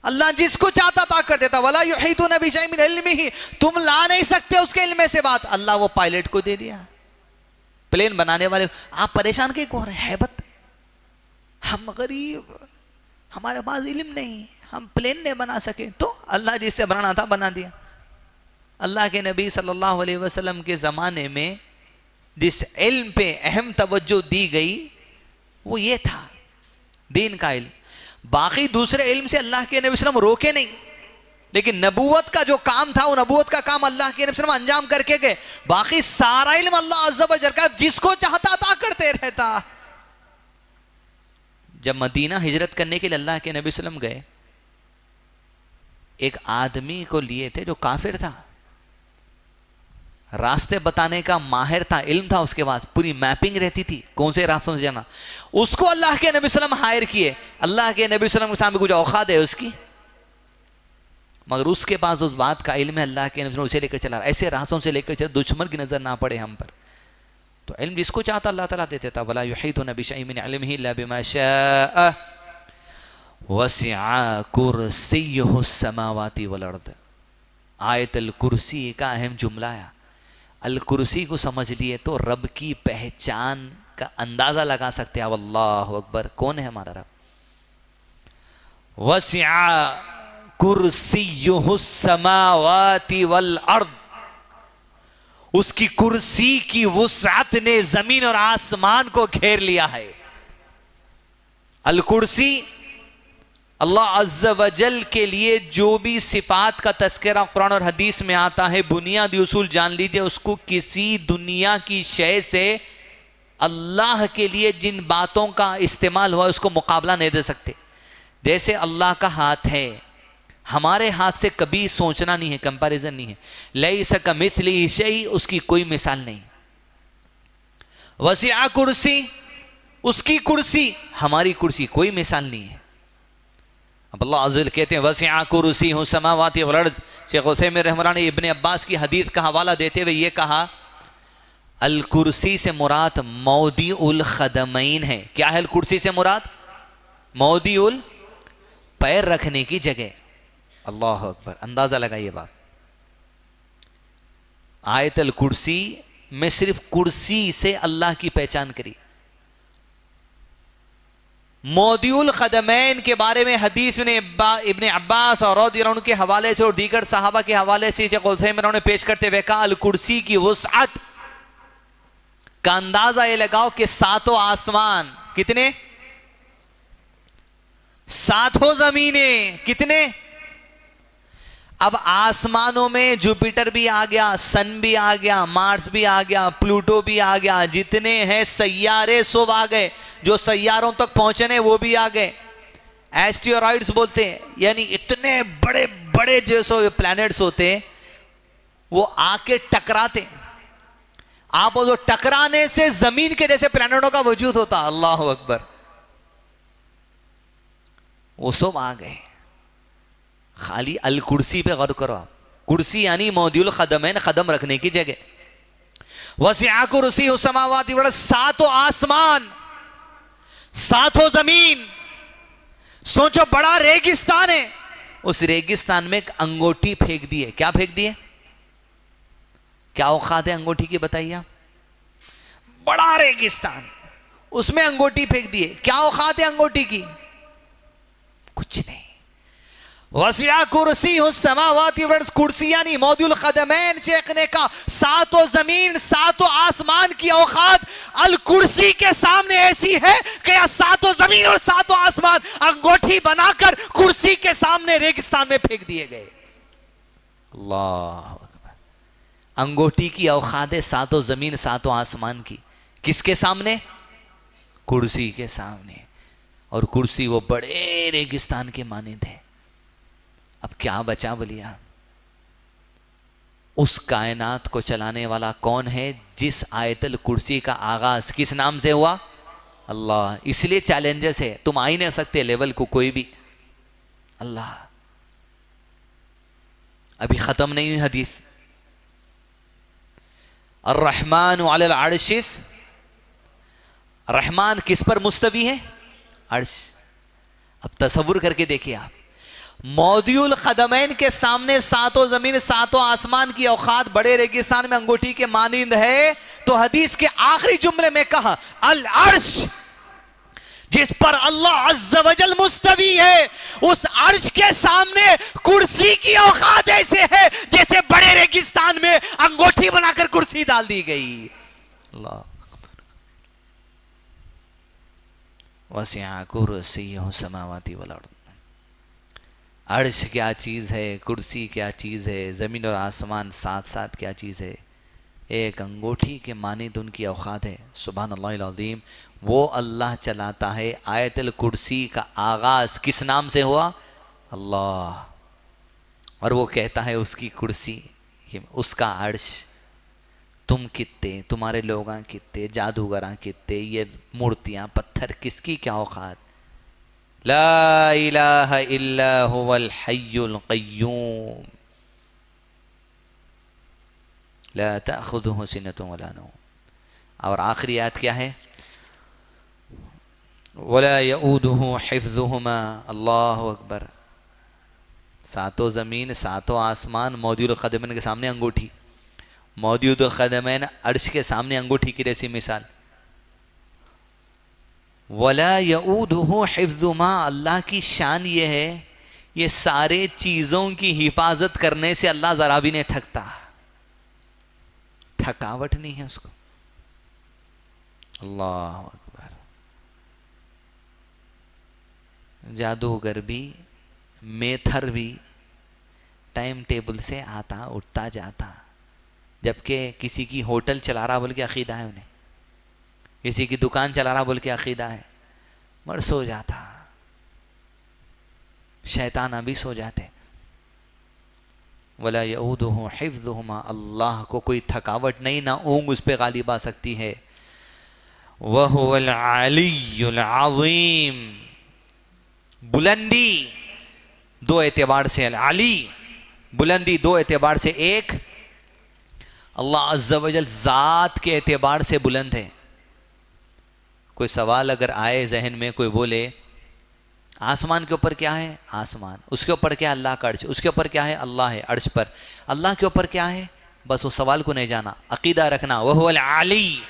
اللہ جس کو چاہتا عطا کر دیتا۔ وَلَا يُحِيطُونَ بِشَيْءٍ مِّنْ عِلْمِهِ، تم لا نہیں سکتے اس کے علم میں سے بات، اللہ وہ پائلٹ کو دے دیا۔ پلین بنانے والے آپ پریشان کیوں ہو رہے ہیں؟ ہیبت، ہم غریب، ہمارے پاس علم نہیں، ہم پلین نہیں بنا سکے، تو اللہ جس سے بنانا تھا بنا دیا۔ اللہ کے نبی صلی اللہ علیہ وسلم کے زمانے میں جس علم پہ اہم توجہ دی گئی وہ یہ تھا، دین کا علم۔ باقی دوسرے علم سے اللہ کے نبی صلی اللہ علیہ وسلم روکے نہیں، لیکن نبوت کا جو کام تھا وہ نبوت کا کام اللہ کے نبی صلی اللہ علیہ وسلم انجام کر کے گئے۔ باقی سارا علم اللہ عز و جل کا جس کو چاہتا عطا کرتے رہتا۔ جب مدینہ ہجرت کرنے کے لیے اللہ کے نبی صلی اللہ علیہ وسلم گئے، ایک آدمی کو لیے تھے جو کافر تھا، راستے بتانے کا ماہر تھا، علم تھا اس کے پاس، پوری میپنگ رہتی تھی کون سے راستوں سے جانا. اس کو اللہ کے نبی صلی اللہ علیہ وسلم ہائر کیے. اللہ کے نبی صلی اللہ علیہ وسلم کے سامنے کچھ اوقات ہے اس کی، مگر اس کے پاس اس بات کا علم ہے. اللہ کے نبی صلی اللہ علیہ وسلم اسے لے کر چلا، ایسے راستوں سے لے کر چلا دشمن کی نظر نہ پڑے ہم پر. تو علم جس کو چاہتا اللہ تعالیٰ دیتے تھا. وَلَا يُحِيطُونَ بِشَيْءٍ مِّنْ عِلْمِهِ إِلَّا بِمَا شَاءَ وَسِعَ كُرْسِيُّهُ السَّمَاوَاتِ وَالْأَرْضَ. آیت الکرسی کا اہم جملہ ہے. الکرسی کو سمجھ لیے تو رب کی پہچان کا اندازہ لگا سکتے ہیں. اللہ اکبر، کون ہے ہمارا رب؟ وَسِعَ كُرْسِيُّهُ السَّمَاوَاتِ وَالْأَرْض. اس کی کرسی کی وسعت نے زمین اور آسمان کو گھیر لیا ہے. الکرسی اللہ عز و جل کے لیے جو بھی صفات کا تذکرہ قرآن اور حدیث میں آتا ہے، بنیادی اصول جان لیجئے، اس کو کسی دنیا کی شے سے اللہ کے لیے جن باتوں کا استعمال ہوا اس کو مقابلہ نہیں دے سکتے. جیسے اللہ کا ہاتھ ہے، ہمارے ہاتھ سے کبھی سوچنا نہیں ہے، کمپیریزن نہیں ہے. لیس کمثلہ شیء، اس کی کوئی مثال نہیں. وسع کرسی، اس کی کرسی، ہماری کرسی کوئی مثال نہیں ہے. اب اللہ عز و جل کہتے ہیں وسع کرسیہ السماوات والارض. شیخ عثیمین رحمہ اللہ نے ابن عباس کی حدیث کا حوالہ دیتے ہوئے یہ کہا الکرسی سے مراد موضع القدمین ہے. کیا ہے الکرسی سے مراد؟ موضع پیر رکھنے کی جگہ. اللہ اکبر، اندازہ لگائیے بات. آیت الکرسی میں صرف کرسی سے اللہ کی پہچان کری. موضع القدمین کے بارے میں حدیث نے ابن عباس اور رضی اللہ عنہ کے حوالے سے اور دیگر صحابہ کے حوالے سے شیخ عثیمین نے پیش کرتے ہوئے کہا الکرسی کی وسعت کا اندازہ یہ لگاؤ کہ ساتوں آسمان کتنے؟ ساتوں زمینیں کتنے؟ اب آسمانوں میں جوپیٹر بھی آ گیا، سن بھی آ گیا، مارس بھی آ گیا، پلوٹو بھی آ گیا، جتنے ہیں سیارے سب آ گئے. جو سیاروں تک پہنچنے وہ بھی آ گئے. ایسٹیرائڈز بولتے ہیں، یعنی اتنے بڑے بڑے جو پلانٹس ہوتے ہیں وہ آ کے ٹکراتے. آپ وہ ٹکرانے سے زمین کے جیسے پلانٹوں کا وجود ہوتا. اللہ اکبر، وہ سب آ گئے. خالی الکرسی پہ غور کرو آپ. کرسی یعنی موضع القدمین، قدم رکھنے کی جگہ. وسع کرسیہ السماوات والارض، ساتوں آسمان، ساتوں زمین. سوچو بڑا ریگستان ہے، اس ریگستان میں ایک انگوٹھی پھینک دی ہے. کیا پھینک دی ہے؟ کیا اوقات ہے انگوٹھی کی بتائیے آپ؟ بڑا ریگستان، اس میں انگوٹھی پھینک دی ہے. کیا اوقات ہے انگوٹھی کی؟ کچھ نہیں. وسع کرسیہ السماوات والارض، کرسی یعنی موضع القدمین چیخنے کا. ساتوں زمین، ساتوں آسمان کی اوقات الکرسی کے سامنے ایسی ہے کہ ساتوں زمین اور ساتوں آسمان انگوٹھی بنا کر کرسی کے سامنے ریگستان میں پھینک دیے گئے. اللہ اکبر. انگوٹھی کی اوقات ہے ساتوں زمین ساتوں آسمان کی. کس کے سامنے؟ کرسی کے سامنے. اور کرسی وہ بڑے ریگستان کے مانند ہے. اب کیا بچا بولیا؟ اس کائنات کو چلانے والا کون ہے جس آیت الکرسی کا آغاز کس نام سے ہوا؟ اللہ. اس لیے چیلنجز ہے، تم آ ہی نہیں سکتے لیول کو کوئی بھی. اللہ. ابھی ختم نہیں ہوئی حدیث. الرحمن علی العرش، رحمان کس پر مستوی ہے؟ عرش. اب تصور کر کے دیکھیے آپ، موضع القدمین کے سامنے ساتوں زمین ساتوں آسمان کی اوقات بڑے ریگستان میں انگوٹھی کے مانند ہے. تو حدیث کے آخری جملے میں کہا العرش، جس پر اللہ عز و جل مستوی ہے، اس عرش کے سامنے کرسی کی اوقات ایسے ہے جیسے بڑے ریگستان میں انگوٹھی بنا کر کرسی ڈال دی گئی. اللہ. وسع کرسیہ السماوات والارض. عرش کیا چیز ہے، کرسی کیا چیز ہے، زمین اور آسمان ساتھ ساتھ کیا چیز ہے. ایک انگوٹھی کے مانند ان کی اوقات ہے. سبحان اللہ العظیم. وہ اللہ چلاتا ہے. آیت الکرسی کا آغاز کس نام سے ہوا؟ اللہ. اور وہ کہتا ہے اس کی کرسی، اس کا عرش. تم کتے، تمہارے لوگاں کتے، جادوگراں کتے، یہ مورتیاں پتھر، کس کی کیا اوقات؟ لا الہ الا هو الحی القیوم لا تأخذه سنة ولا نوم. اور آخری آیت کیا ہے؟ ولا يؤوده حفظهما. اللہ اکبر. ساتوں زمین ساتوں آسمان موجود القدمین کے سامنے انگوٹھی، موجود القدمین عرش کے سامنے انگوٹھی کی جیسی مثال. ولا يؤوده حفظهما. اللہ کی شان یہ ہے، یہ سارے چیزوں کی حفاظت کرنے سے اللہ ذرا بھی نہیں تھکتا، تھکاوٹ نہیں ہے اس کو. اللہ اکبر. جادوگر بھی، میتھر بھی ٹائم ٹیبل سے آتا اٹھتا جاتا، جبکہ کسی کی ہوٹل چلا رہا بول کے عقیدہ ہے انہیں، کسی کی دکان چلا رہا بول کے عقیدہ ہے، مر سو جاتا. شیطان بھی سو جاتے. ولا یعودہ حفظہما. اللہ کو کوئی تھکاوٹ نہیں، نہ اونگ اس پہ غالب آ سکتی ہے. وَهُوَ الْعَلِيُّ الْعَظِيمُ. بلندی دو اعتبار سے، العلی بلندی دو اعتبار سے. ایک اللہ عز و جل ذات کے اعتبار سے بلند ہے. کوئی سوال اگر آئے ذہن میں، کوئی بولے آسمان کے اوپر کیا ہے؟ آسمان. اس کے اوپر کیا ہے؟ اللہ کا عرش. اس کے اوپر کیا ہے؟ اللہ ہے عرش پر. اللہ کے اوپر کیا ہے؟ بس اس سوال کو نہیں جانا، عقیدہ رکھنا. وَهُوَ الْعَلِيُّ.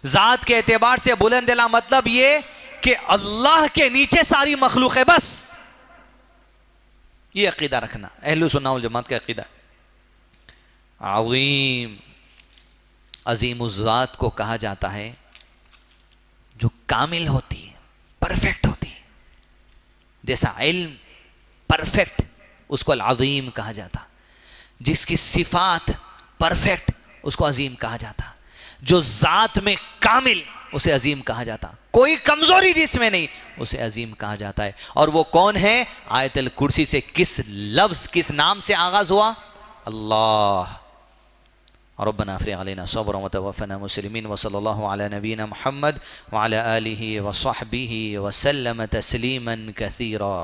ذات کے اعتبار سے بلند لا مطلب یہ کہ اللہ کے نیچے ساری مخلوق ہے، بس یہ عقیدہ رکھنا. اہل سنہ والجماعت کا عقیدہ. عظیم. عظیم الذات کو کہا جاتا ہے جو کامل ہوتی ہے، پرفیکٹ ہوتی ہے. جیسا علم پرفیکٹ، اس کو العظیم کہا جاتا. جس کی صفات پرفیکٹ، اس کو عظیم کہا جاتا. جو ذات میں کامل، اسے عظیم کہا جاتا. کوئی کمزوری جس میں نہیں، اسے عظیم کہا جاتا ہے. اور وہ کون ہے؟ آیت الکرسی سے کس لفظ، کس نام سے آغاز ہوا؟ اللہ. ربنا افرغ علينا صبرا وتوفنا مسلمين وصلى الله على نبينا محمد وعلى آله وصحبه وسلم تسليما كثيرا.